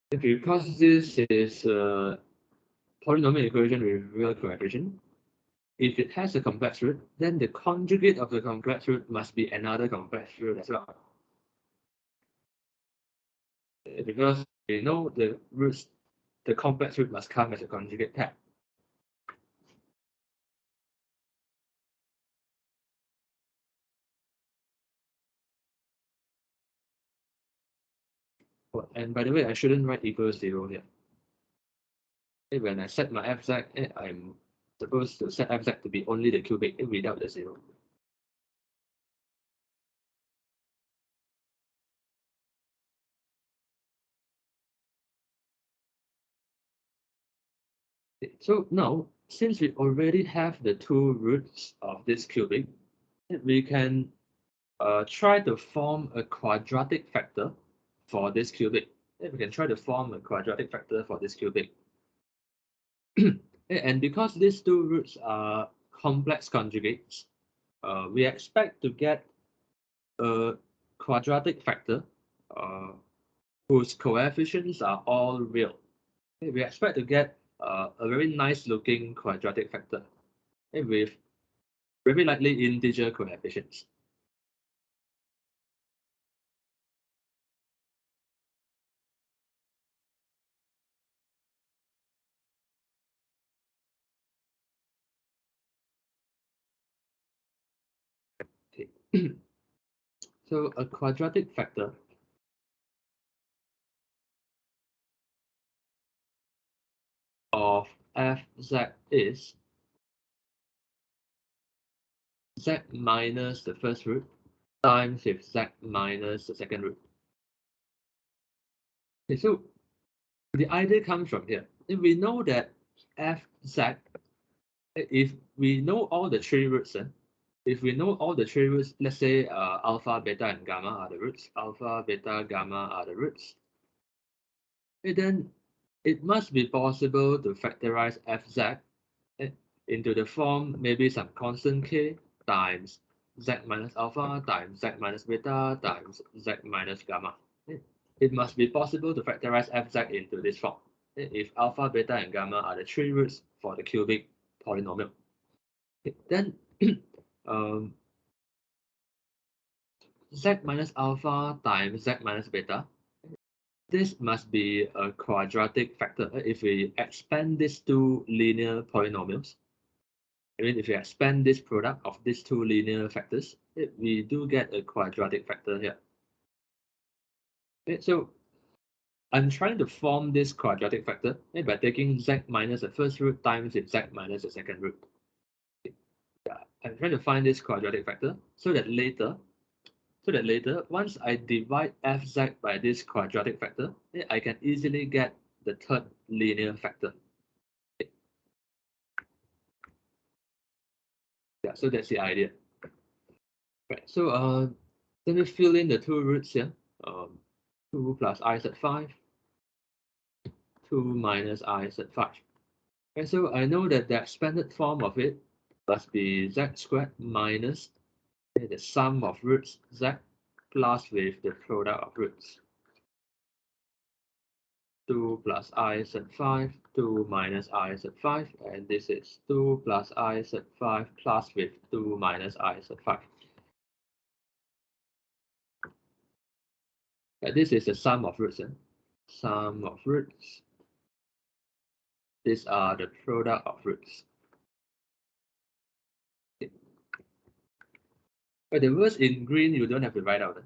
Because this is a polynomial equation with real coefficient, if it has a complex root, then the conjugate of the complex root must be another complex root as well. Because we know the roots, the complex root must come as a conjugate pair. Oh, and by the way, I shouldn't write equals 0 here. When I set my fz, I'm supposed to set fz to be only the cubic without the 0. So now, since we already have the two roots of this cubic, we can try to form a quadratic factor for this cubic. We can try to form a quadratic factor for this cubic. And because these two roots are complex conjugates, we expect to get a quadratic factor uh, whose coefficients are all real. We expect to get a very nice looking quadratic factor with very likely integer coefficients. Okay. So a quadratic factor of fz is z minus the first root times with z minus the second root. Okay, so the idea comes from here. If we know that fz, if we know all the three roots, if we know all the three roots, let's say alpha, beta, and gamma are the roots, alpha, beta, gamma are the roots, then it must be possible to factorize fz into the form maybe some constant k times z minus alpha times z minus beta times z minus gamma. It must be possible to factorize fz into this form if alpha, beta, and gamma are the three roots for the cubic polynomial. Then um, z minus alpha times z minus beta, this must be a quadratic factor if we expand these two linear polynomials. I mean, if you expand this product of these two linear factors, we do get a quadratic factor here. So I'm trying to form this quadratic factor by taking z minus the first root times with z minus the second root. Yeah, I'm trying to find this quadratic factor so that later, once I divide fz by this quadratic factor, I can easily get the third linear factor. Yeah, so that's the idea. Right. So let me fill in the two roots here. 2 plus I set 5, 2 minus I set 5. And so I know that the expanded form of it must be z squared minus the sum of roots z plus with the product of roots. 2 plus I set 5, 2 minus I set 5, and this is 2 plus I set 5 plus with 2 minus I set 5. And this is the sum of roots. Sum of roots. These are the product of roots. But the words in green you don't have to write out.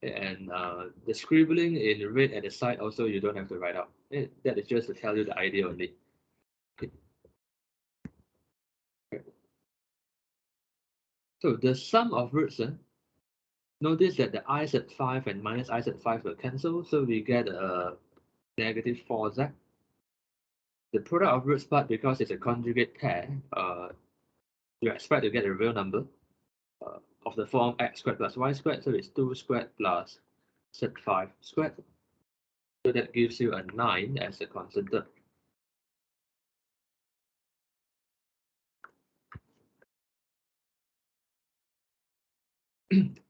And the scribbling in red at the side also you don't have to write out. That is just to tell you the idea only. Okay. So the sum of roots, notice that the I set 5 and minus I set 5 will cancel, so we get a negative 4z. The product of roots part, because it's a conjugate pair, you expect to get a real number of the form x squared plus y squared, so it's 2 squared plus set 5 squared. So that gives you a 9 as a constant term.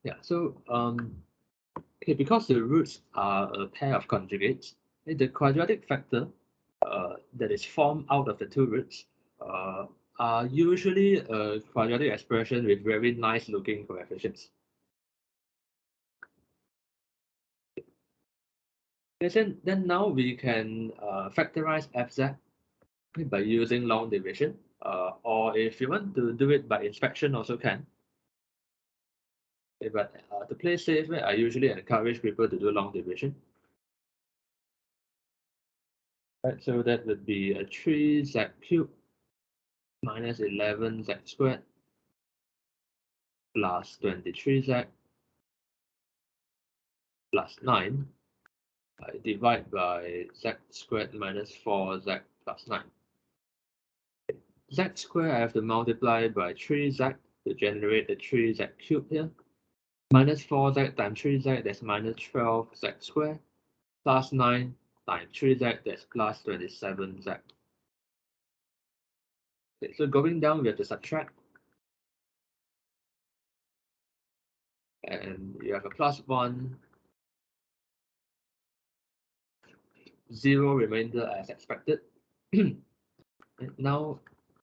Yeah, so okay, because the roots are a pair of conjugates, the quadratic factor that is formed out of the two roots are usually a quadratic expression with very nice looking coefficients. Then now we can factorize fz by using long division, or if you want to do it by inspection also can. But to play safe, I usually encourage people to do long division. Right, so that would be a 3z cubed minus 11z squared plus 23z plus 9. I divide by z squared minus 4z plus 9. Z squared, I have to multiply by 3z to generate the 3z cubed here. Minus 4z times 3z, that's minus 12z squared, plus 9 times 3z, that's plus 27z. Okay, so going down, we have to subtract. And you have a plus 1, 0 remainder as expected. Now,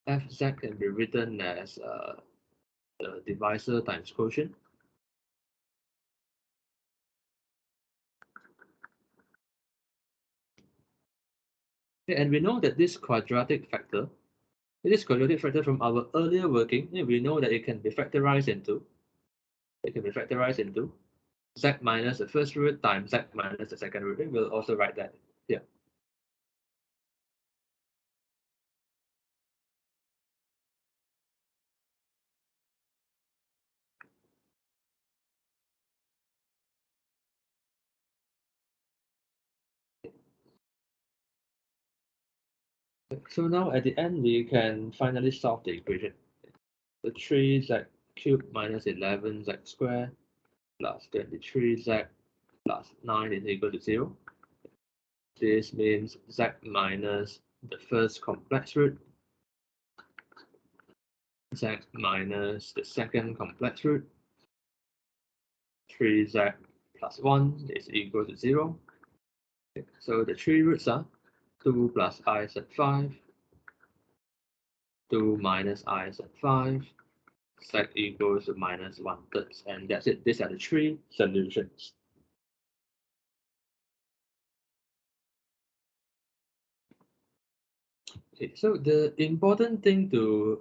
fz can be written as the divisor times quotient. Okay, and we know that this quadratic factor from our earlier working, we know that it can be factorized into z minus the first root times z minus the second root. We'll also write that here. So now at the end, we can finally solve the equation. The 3z cubed minus 11z squared plus 23z plus 9 is equal to 0. This means z minus the first complex root, z minus the second complex root, 3z plus 1 is equal to 0. So the three roots are 2 plus I z 5, 2 minus I z 5, z equals to minus 1/3, and that's it. These are the three solutions. Okay, so the important thing to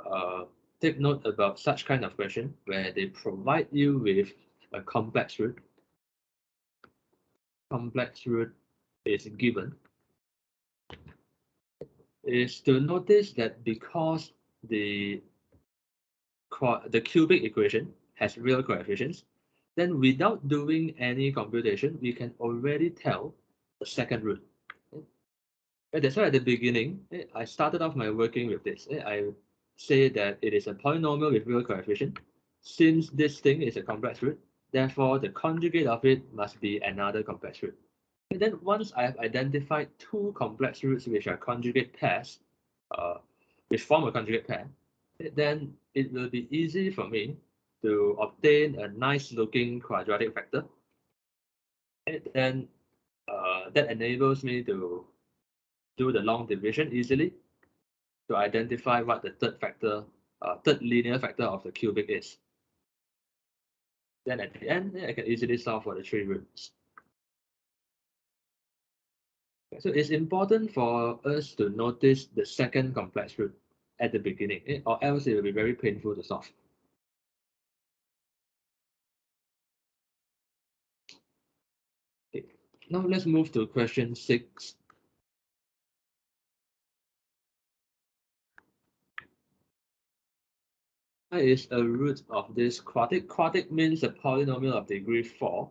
take note about such kind of question where they provide you with a complex root is given is to notice that because the cubic equation has real coefficients, then without doing any computation, we can already tell the second root. That's why at the beginning, I started off my working with this. I say that it is a polynomial with real coefficient. Since this thing is a complex root, therefore the conjugate of it must be another complex root. And then once I have identified two complex roots which are conjugate pairs, which form a conjugate pair, then it will be easy for me to obtain a nice looking quadratic factor. And then that enables me to do the long division easily to identify what the third linear factor of the cubic is. Then at the end, I can easily solve for the three roots. So it's important for us to notice the second complex root at the beginning, or else it will be very painful to solve. Okay. Now let's move to question 6. Is a root of this quadratic. Quadratic means a polynomial of degree 4,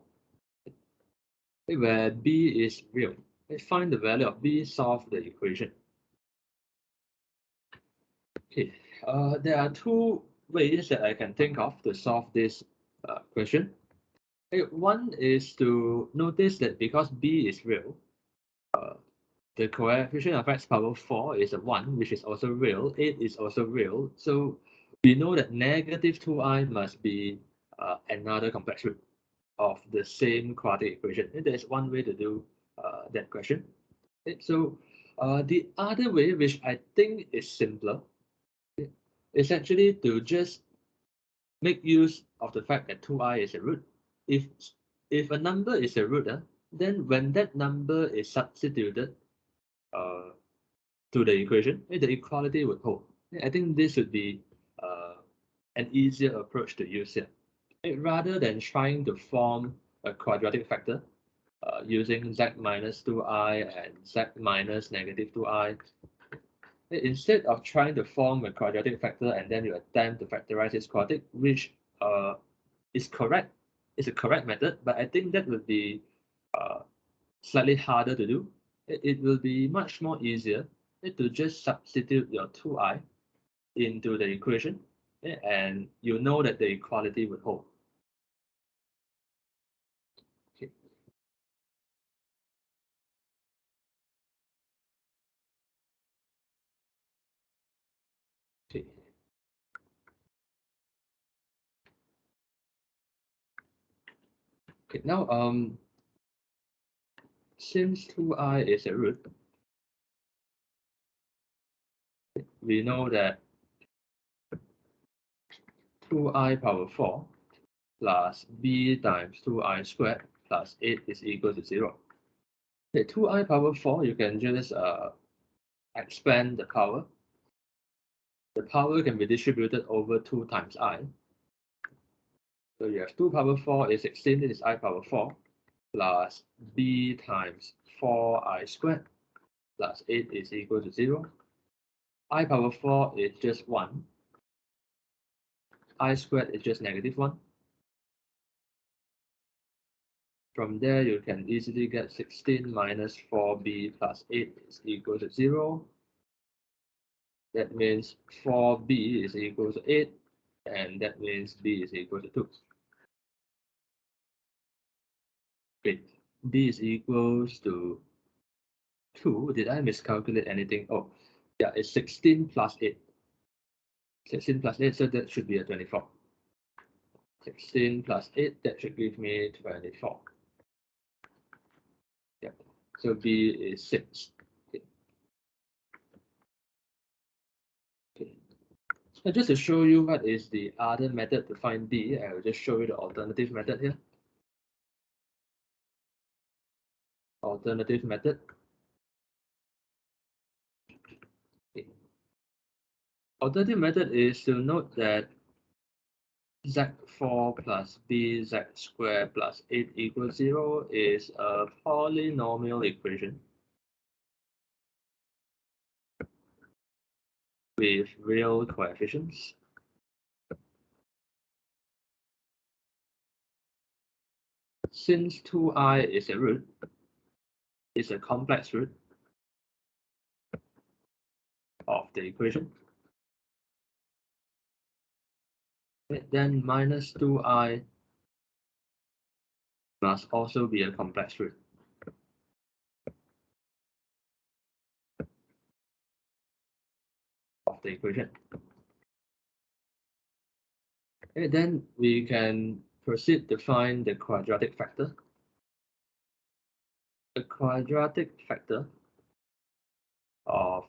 where b is real. Find the value of b, solve the equation. Okay, there are two ways that I can think of to solve this question. One is to notice that because b is real, the coefficient of x power 4 is a 1, which is also real. 8 is also real. So we know that negative 2i must be another complex root of the same quadratic equation. And there's one way to do that question. So the other way, which I think is simpler, is actually to just make use of the fact that 2i is a root. If a number is a root, then when that number is substituted to the equation, the equality would hold. I think this would be an easier approach to use here. Rather than trying to form a quadratic factor, using z minus 2i and z minus negative 2i. Instead of trying to form a quadratic factor and then you attempt to factorize its quadratic, which is correct, is a correct method, but I think that would be slightly harder to do. It will be much more easier to just substitute your 2i into the equation, and you know that the equality would hold. Okay. Okay. Okay. Now, since 2i is a root, we know that 2i power 4 plus b times 2i squared plus 8 is equal to 0. Okay, 2i power 4, you can just expand the power. The power can be distributed over 2 times I. So you have 2 power 4 is 16, this is I power 4, plus b times 4i squared plus 8 is equal to 0. I power 4 is just 1. I squared is just negative 1. From there, you can easily get 16 minus 4b plus 8 is equal to 0. That means 4b is equal to 8, and that means b is equal to 2. Okay, b is equals to 2. Did I miscalculate anything? Oh, yeah, it's 16 plus 8. 16 plus 8, so that should be a 24. 16 plus 8, that should give me 24. Yeah, so b is 6. Okay. Okay. So just to show you what is the other method to find b, I will just show you the alternative method here. Alternative method. Okay. Alternative method is to note that z4 plus bz squared plus 8 equals 0 is a polynomial equation with real coefficients. Since 2i is a root, it's a complex root of the equation, then minus 2i must also be a complex root of the equation. Okay, then we can proceed to find the quadratic factor. The quadratic factor of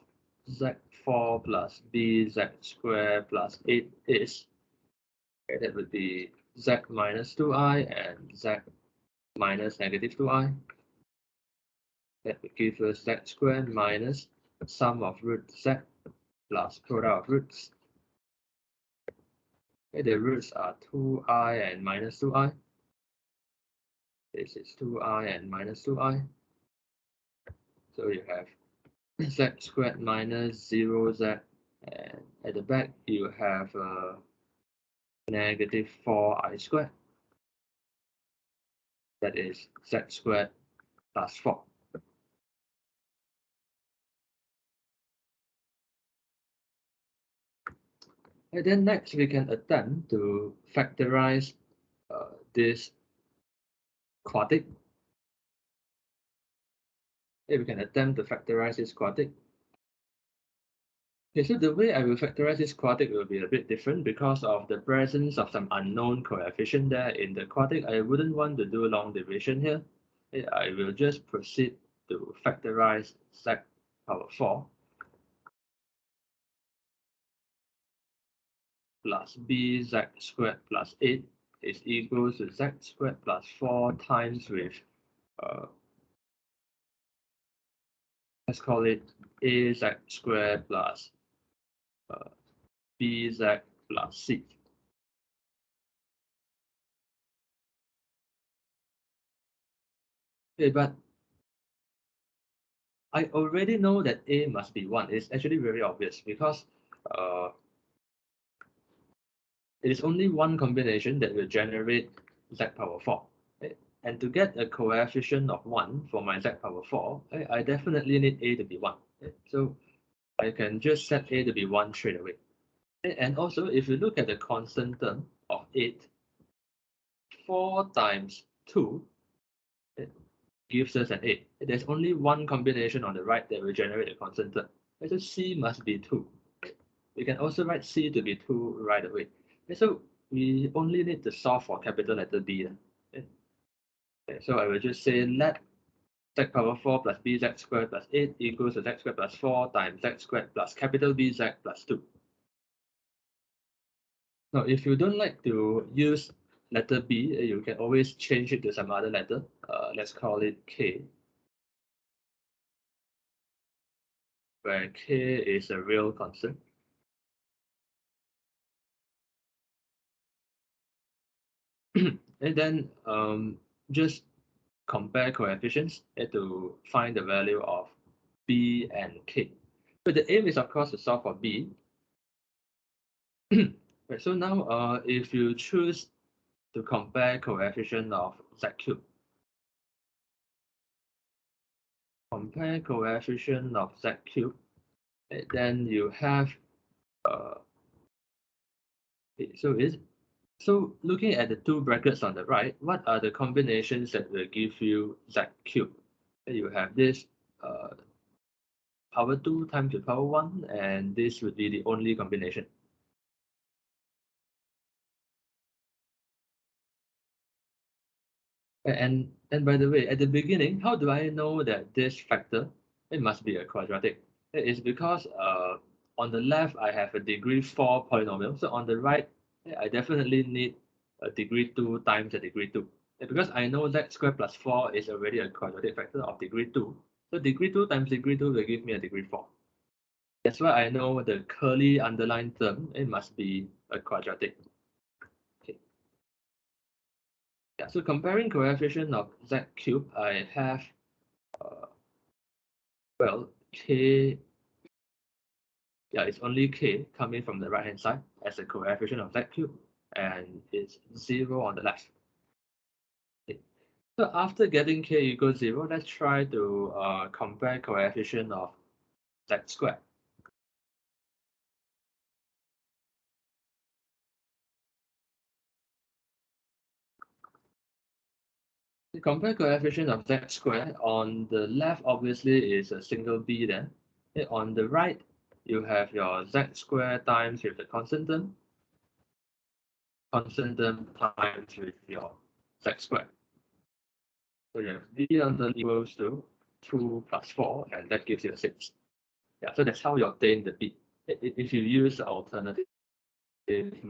z4 plus bz squared plus 8 is, okay, that would be z minus 2i and z minus negative 2i. That would give us z squared minus sum of root z plus product of roots. Okay, the roots are 2i and minus 2i. This is 2i and minus 2i. So you have z squared minus 0z, and at the back you have negative 4i squared. That is z squared plus 4. And then next we can attempt to factorize this quadratic. We can attempt to factorize this quadratic. Okay, so the way I will factorize this quadratic will be a bit different because of the presence of some unknown coefficient there in the quadratic. I wouldn't want to do long division here. Okay, I will just proceed to factorize z power 4 plus bz squared plus 8 is equal to z squared plus 4 times with, let's call it az squared plus bz plus c. Okay, but I already know that A must be 1. It's actually very obvious because uh, it is only one combination that will generate z power 4. Okay? And to get a coefficient of 1 for my z power 4, I definitely need A to be 1. Okay? So I can just set A to be 1 straight away. Okay? And also, if you look at the constant term of 8, 4 times 2 it gives us an 8. There's only one combination on the right that will generate a constant term. So C must be 2. We can also write C to be 2 right away. So we only need to solve for capital letter B. So I will just say let z power 4 plus bz squared plus 8 equals to z squared plus 4 times z squared plus capital BZ plus 2. Now, if you don't like to use letter B, you can always change it to some other letter. Let's call it K, where K is a real constant. And then just compare coefficients to find the value of B and K. But the aim is, of course, to solve for B. Right, so now, if you choose to compare coefficient of z cube, compare coefficient of z cube, then you have uh, so looking at the two brackets on the right, what are the combinations that will give you z cube? You have this power 2 times to power 1, and this would be the only combination. And by the way, at the beginning, how do I know that this factor, it must be a quadratic? It is because on the left, I have a degree 4 polynomial. So on the right, I definitely need a degree 2 times a degree 2. Because I know z squared plus 4 is already a quadratic factor of degree 2. So degree 2 times degree 2 will give me a degree 4. That's why I know the curly underlined term, it must be a quadratic. Okay. Yeah, so comparing coefficient of z cube, I have, well, k, yeah, it's only k coming from the right hand side as a coefficient of z cube, and it's 0 on the left. Okay. So after getting k equals 0, let's try to compare coefficient of z squared. The compare coefficient of z squared on the left obviously is a single b there. Okay, on the right, you have your z squared times with the constant term times with your z squared. So you have b on the equals to 2 plus 4, and that gives you a 6. Yeah, so that's how you obtain the b. If you use the alternative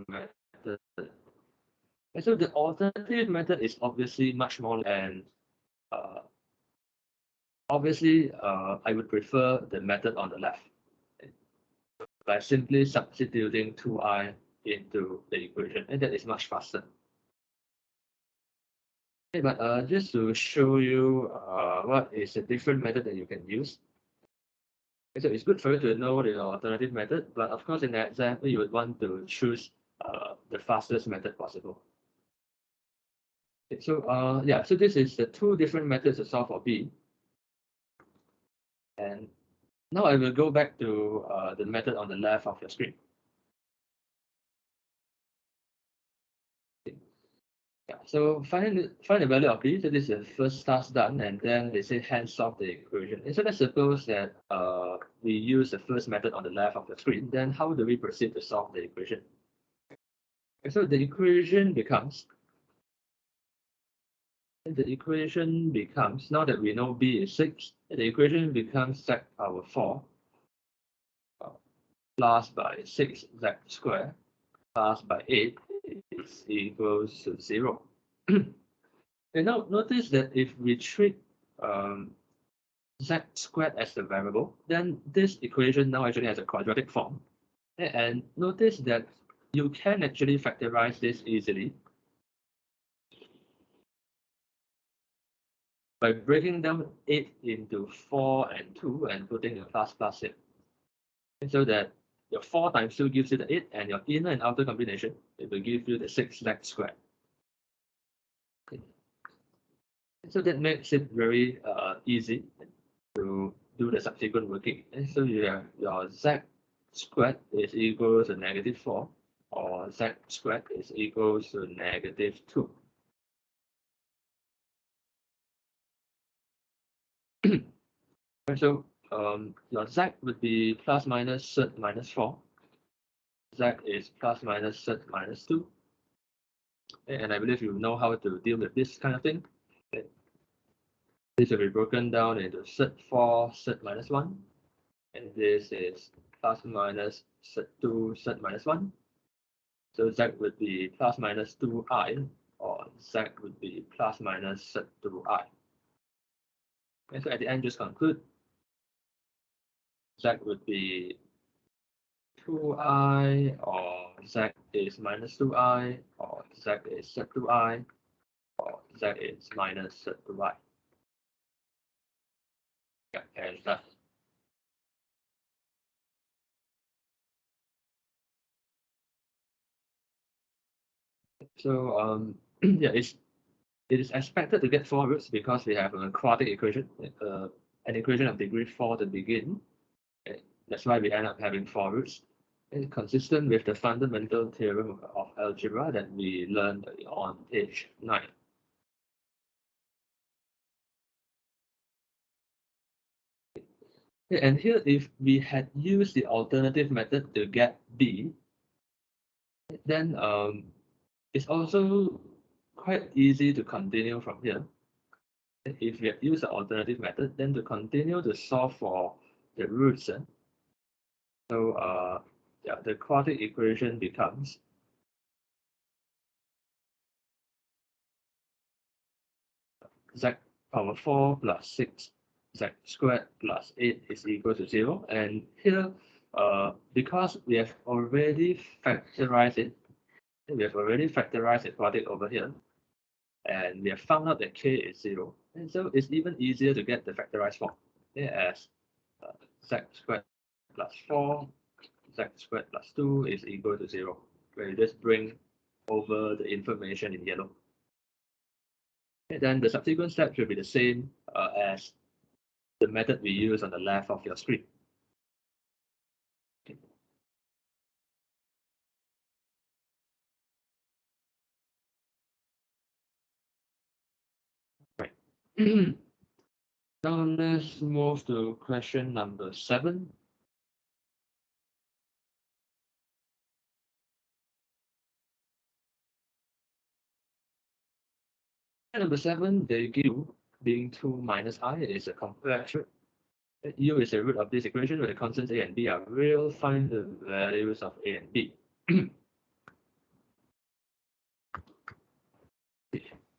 method. And so the alternative method is obviously much more, and uh, obviously I would prefer the method on the left by simply substituting 2i into the equation, and that is much faster. Okay, but just to show you what is a different method that you can use. So it's good for you to know the alternative method, but of course in the example you would want to choose the fastest method possible. Okay, so yeah, so this is the two different methods to solve for B. And now I will go back to the method on the left of your screen. Yeah, so find the value of B. So this is the first task done, and then they say hence solve the equation. And so let's suppose that we use the first method on the left of the screen. Then how do we proceed to solve the equation? And so the equation becomes now that we know B is 6, the equation becomes z power 4 plus by 6z squared plus by 8 is equals to 0. And now notice that if we treat z squared as the variable, then this equation now actually has a quadratic form. And notice that you can actually factorize this easily. by breaking down 8 into 4 and 2 and putting a plus plus here. So that your 4 times 2 gives you the 8, and your inner and outer combination, it will give you the 6z squared. Okay. So that makes it very easy to do the subsequent working. And so you have your z squared is equal to -4, or z squared is equal to -2. So your z would be plus minus z minus 4. Z is plus minus z minus 2. And I believe you know how to deal with this kind of thing. This will be broken down into z4, z minus 1. And this is plus minus z2, z minus 1. So z would be plus minus 2i, or z would be plus minus z2i. And so at the end, just conclude z would be 2i, or z is minus 2i, or z is z2i, or z is minus z2i. Yeah, and that's so yeah, it is expected to get 4 roots because we have a quadratic equation, an equation of degree 4 to begin. That's why we end up having 4 roots. It's consistent with the fundamental theorem of algebra that we learned on page 9. And here, if we had used the alternative method to get b, then it's also quite easy to continue from here. If we had used the alternative method, then to continue to solve for the roots. So yeah, the quadratic equation becomes z power 4 plus 6 z squared plus 8 is equal to 0. And here, because we have already factorized it, the quadratic over here, and we have found out that k is 0. And so it's even easier to get the factorized form, as z squared plus 4, z squared plus 2 is equal to 0, where you just bring over the information in yellow. And then the subsequent steps will be the same as the method we use on the left of your screen. Okay. Right. Now let's move to question number 7. Number 7, they give you being 2 minus I is a complex root. U is the root of this equation where the constants a and b are real. Find the values of a and b.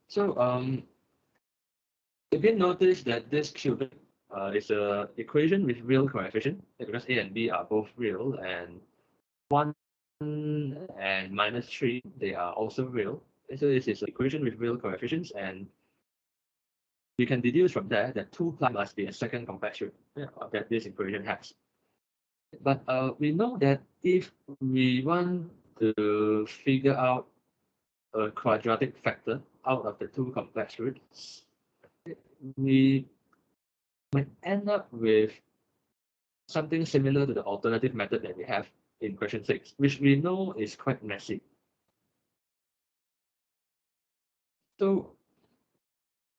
So again, notice that this cubic is an equation with real coefficient because a and b are both real, and 1 and minus 3, they are also real. So this is an equation with real coefficients, and we can deduce from there that 2 plus must be a second complex root that this equation has. But we know that if we want to figure out a quadratic factor out of the 2 complex roots, we might end up with something similar to the alternative method that we have in question 6, which we know is quite messy. So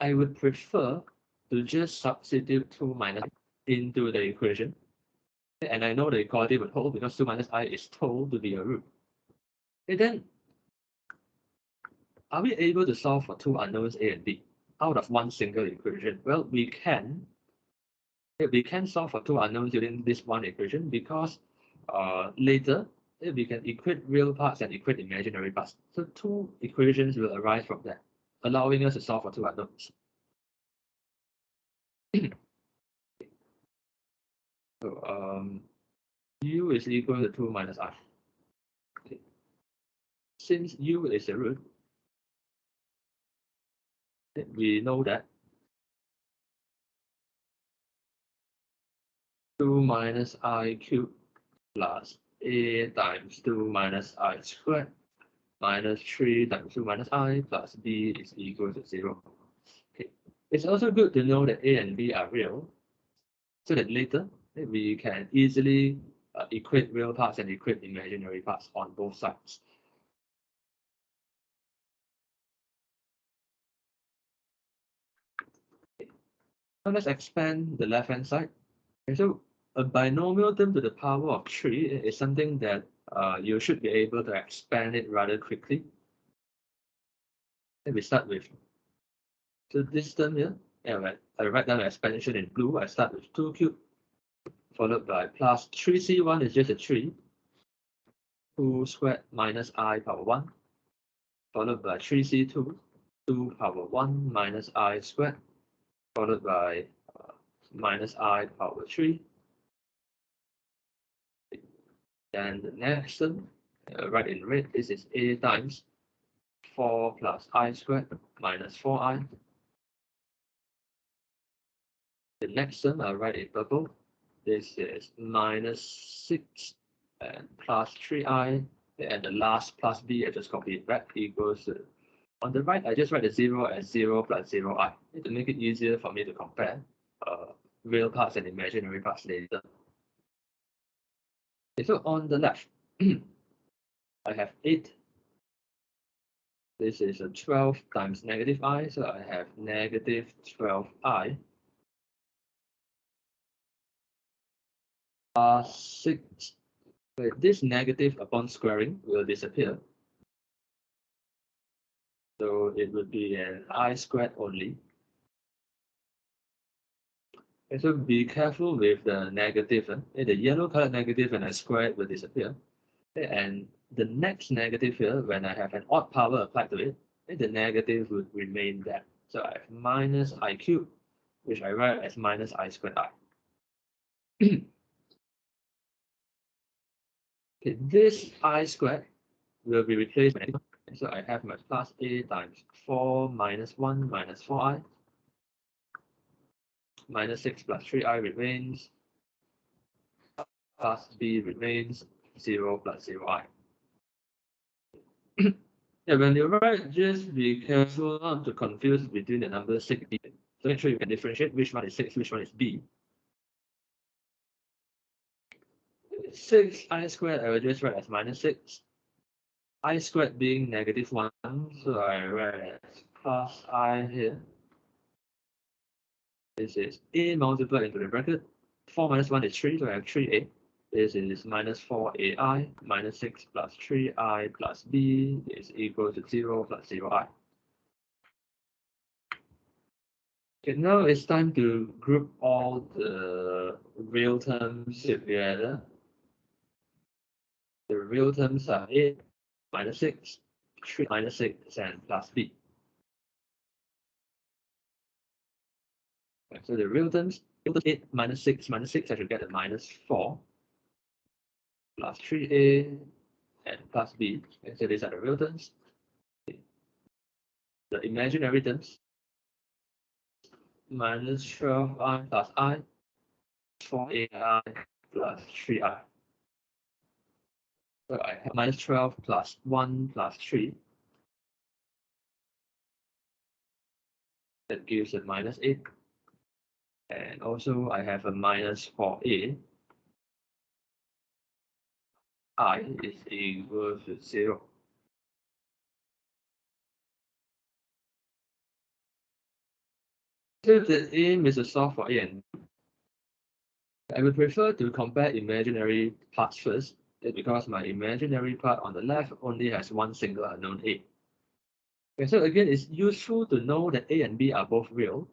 I would prefer to just substitute 2 minus into the equation. And I know the equality would hold because 2 minus I is told to be a root. And then, are we able to solve for 2 unknowns a and b out of one single equation? Well, we can. We can solve for 2 unknowns using this one equation because later we can equate real parts and equate imaginary parts. So 2 equations will arise from that, allowing us to solve for 2 unknowns. So u is equal to 2 minus I. Okay. Since u is a root, we know that 2 minus I cubed plus a times 2 minus I squared minus 3 times 2 minus I plus b is equal to 0. Okay. It's also good to know that a and b are real, so that later we can easily equate real parts and equate imaginary parts on both sides. Now let's expand the left-hand side. Okay, so a binomial term to the power of 3 is something that you should be able to expand it rather quickly. And we start with, so this term here, I write down the expansion in blue. I start with 2 cubed, followed by plus 3c1 is just a 3, 2 squared minus I power 1, followed by 3c2, 2 power 1 minus I squared, followed by minus I power 3. Then the next term, right in red, this is a times 4 plus I squared minus 4i. The next term I write in purple. This is minus 6 and plus 3i. And the last plus b, I just copy it back, equals to, on the right, I just write the 0 as 0 plus 0i to make it easier for me to compare real parts and imaginary parts later. Okay, so on the left, I have 8. This is a 12 times negative I, so I have negative 12i. 6. This negative upon squaring will disappear. So it would be an I squared only. Okay, so be careful with the negative. The yellow colored negative when I square it will disappear. Okay, and the next negative here, when I have an odd power applied to it, the negative would remain there. So I have minus I cubed, which I write as minus I squared I. Okay, this I squared will be replaced by negative. So I have my plus a times 4 minus 1 minus 4i. Minus 6 plus 3i remains. Plus b remains 0 plus 0i. Yeah, when you write, just be careful not to confuse between the numbers 6 and b. So make sure you can differentiate which one is 6, which one is b. 6i squared, I will just write as minus 6. I squared being negative 1, so I write as plus I here. This is a multiplied into the bracket. 4 minus 1 is 3, so I have 3a. This is minus 4ai minus 6 plus 3i plus b is equal to 0 plus 0i. Okay, now it's time to group all the real terms together. The real terms are a minus 6, 3 minus 6, and plus b. Okay, so the real terms, 8 minus 6 minus 6, I should get a minus 4 plus 3a and plus b. Okay, so these are the real terms. The imaginary terms, minus 12i plus I, 4ai plus 3i. So I have minus 12 plus 1 plus 3. That gives a minus 8. And also I have a minus 4a. I is equal to 0. So the aim is to solve for a and b. I would prefer to compare imaginary parts first, because my imaginary part on the left only has one single unknown a. Okay, so again, it's useful to know that a and b are both real,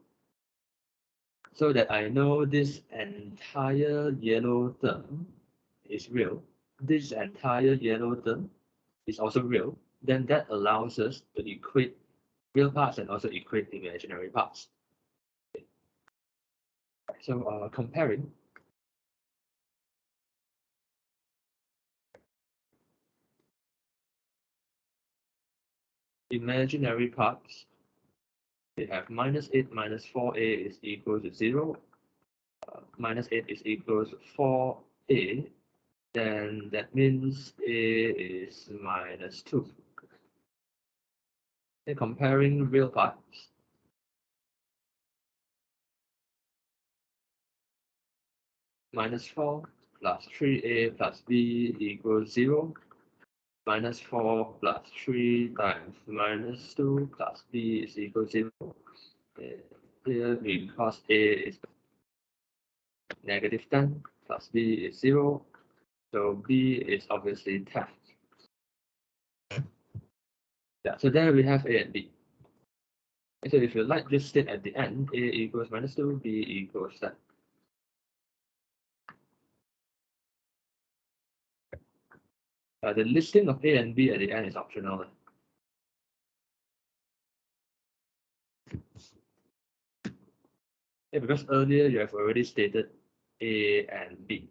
so that I know this entire yellow term is real. This entire yellow term is also real. Then that allows us to equate real parts and also equate imaginary parts. So comparing, imaginary parts, we have minus 8 minus 4a is equal to 0. minus 8 is equals to 4a, then that means a is minus 2. Okay, comparing real parts. Minus 4 plus 3a plus b equals 0. Minus 4 plus 3 times minus 2 plus b is equal to 0. Here, because a is negative 10 plus b is 0, so b is obviously 10. Yeah, so there we have a and b. So if you like this state at the end, a equals minus 2, b equals 10. The listing of a and b at the end is optional. Yeah, because earlier you have already stated a and b.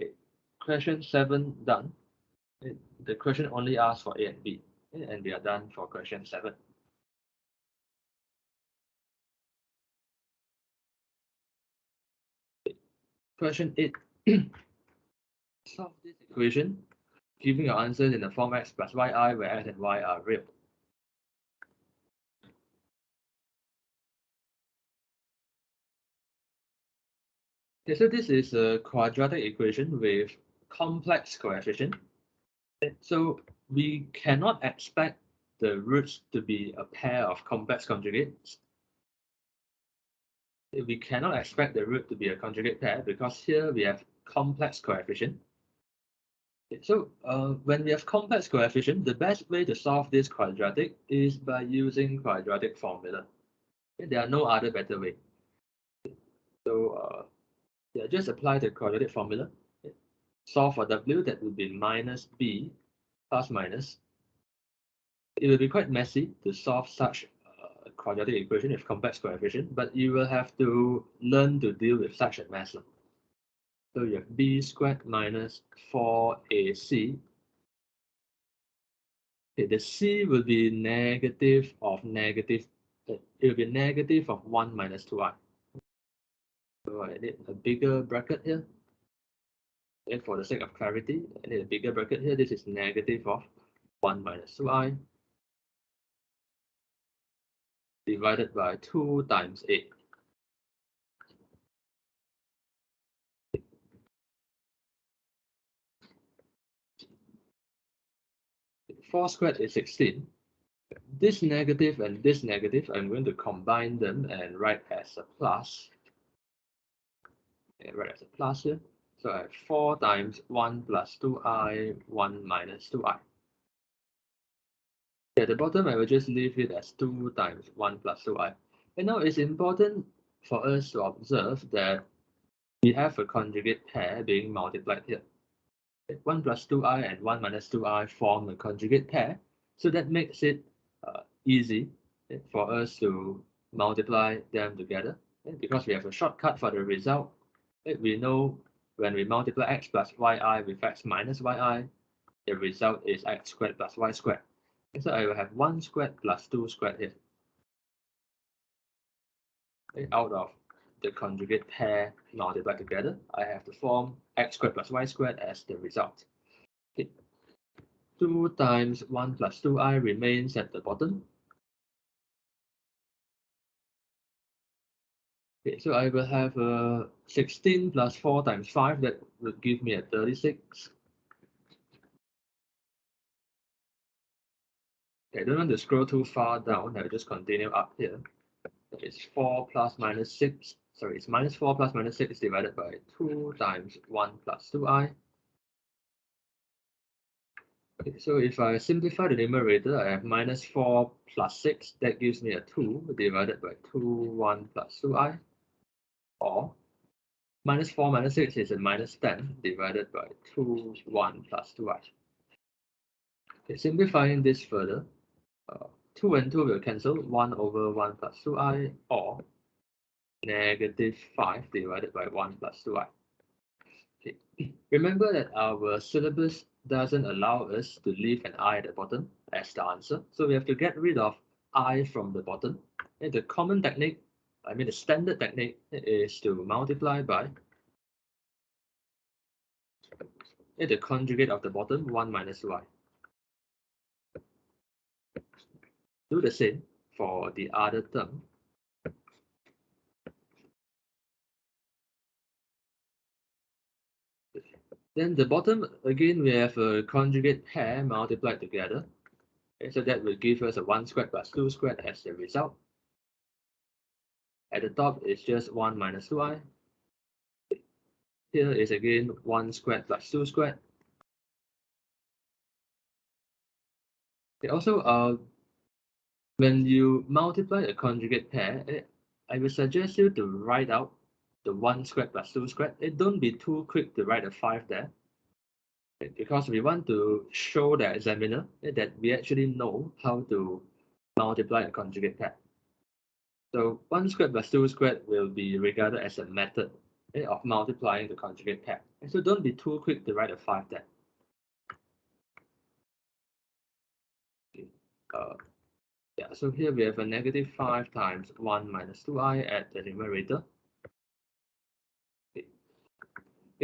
Okay. Question 7 done. The question only asks for a and b, and we are done for question 7. Question 8. Solve this equation, giving your answers in the form x plus yi, where x and y are real. Okay, so this is a quadratic equation with complex coefficient. So we cannot expect the roots to be a pair of complex conjugates. We cannot expect the root to be a conjugate pair because here we have complex coefficient. So when we have complex coefficient, the best way to solve this quadratic is by using quadratic formula. There are no other better way. So yeah, just apply the quadratic formula. Solve for w, that would be minus b plus minus. It will be quite messy to solve such a quadratic equation with complex coefficient, but you will have to learn to deal with such a mess. So you have b squared minus 4ac. Okay, the c will be negative of negative. It will be negative of 1 minus 2i. So I need a bigger bracket here. And for the sake of clarity, I need a bigger bracket here. This is negative of 1 minus 2i divided by 2 times 8. 4 squared is 16. This negative and this negative, I'm going to combine them and write as a plus. Okay, write as a plus here. So I have 4 times 1 plus 2i, 1 minus 2i. At the bottom, I will just leave it as 2 times 1 plus 2i. And now it's important for us to observe that we have a conjugate pair being multiplied here. 1 plus 2i and 1 minus 2i form a conjugate pair. So that makes it easy for us to multiply them together. Because we have a shortcut for the result. We know when we multiply x plus yi with x minus yi, the result is x squared plus y squared. So I will have 1 squared plus 2 squared here. Out of the conjugate pair multiplied together, I have to form x squared plus y squared as the result. 2 times 1 plus 2i remains at the bottom. Okay, so I will have 16 plus 4 times 5, that would give me a 36. Okay, I don't want to scroll too far down, I'll just continue up here. It's 4 plus minus 6, sorry, it's minus 4 plus minus 6 divided by 2 times 1 plus 2i. Okay, so if I simplify the numerator, I have minus 4 plus 6, that gives me a 2 divided by 2, 1 plus 2i. Or minus 4 minus 6 is a minus 10 divided by 2, 1 plus 2i. Okay, simplifying this further, 2 and 2 will cancel, 1 over 1 plus 2i, or negative 5 divided by 1 plus 2i. Okay. Remember that our syllabus doesn't allow us to leave an I at the bottom as the answer. So we have to get rid of I from the bottom. And the common technique, the standard technique is to multiply by the conjugate of the bottom, 1 minus y. Do the same for the other term. Then the bottom, again, we have a conjugate pair multiplied together. Okay, so that will give us a 1 squared plus 2 squared as the result. At the top, it's just 1 minus 2i. Here is again 1 squared plus 2 squared. Okay, also, when you multiply a conjugate pair, I will suggest you to write out the 1 squared plus 2 squared. Don't be too quick to write a 5 there, because we want to show the examiner that we actually know how to multiply a conjugate pair. So 1 squared plus 2 squared will be regarded as a method of multiplying the conjugate pair. So don't be too quick to write a 5 there. Yeah, so here we have a negative 5 times 1 minus 2i at the numerator. Okay.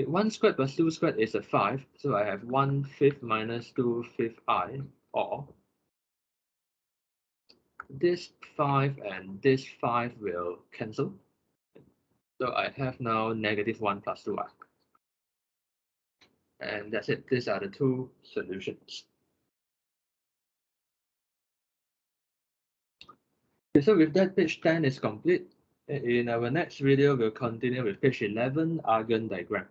1 squared plus 2 squared is a 5, so I have 1/5 minus 2/5 I, or this 5 and this 5 will cancel. So I have now negative 1 plus 2i. And that's it. These are the two solutions. Okay, so with that, page 10 is complete. In our next video, we'll continue with page 11, Argand diagram.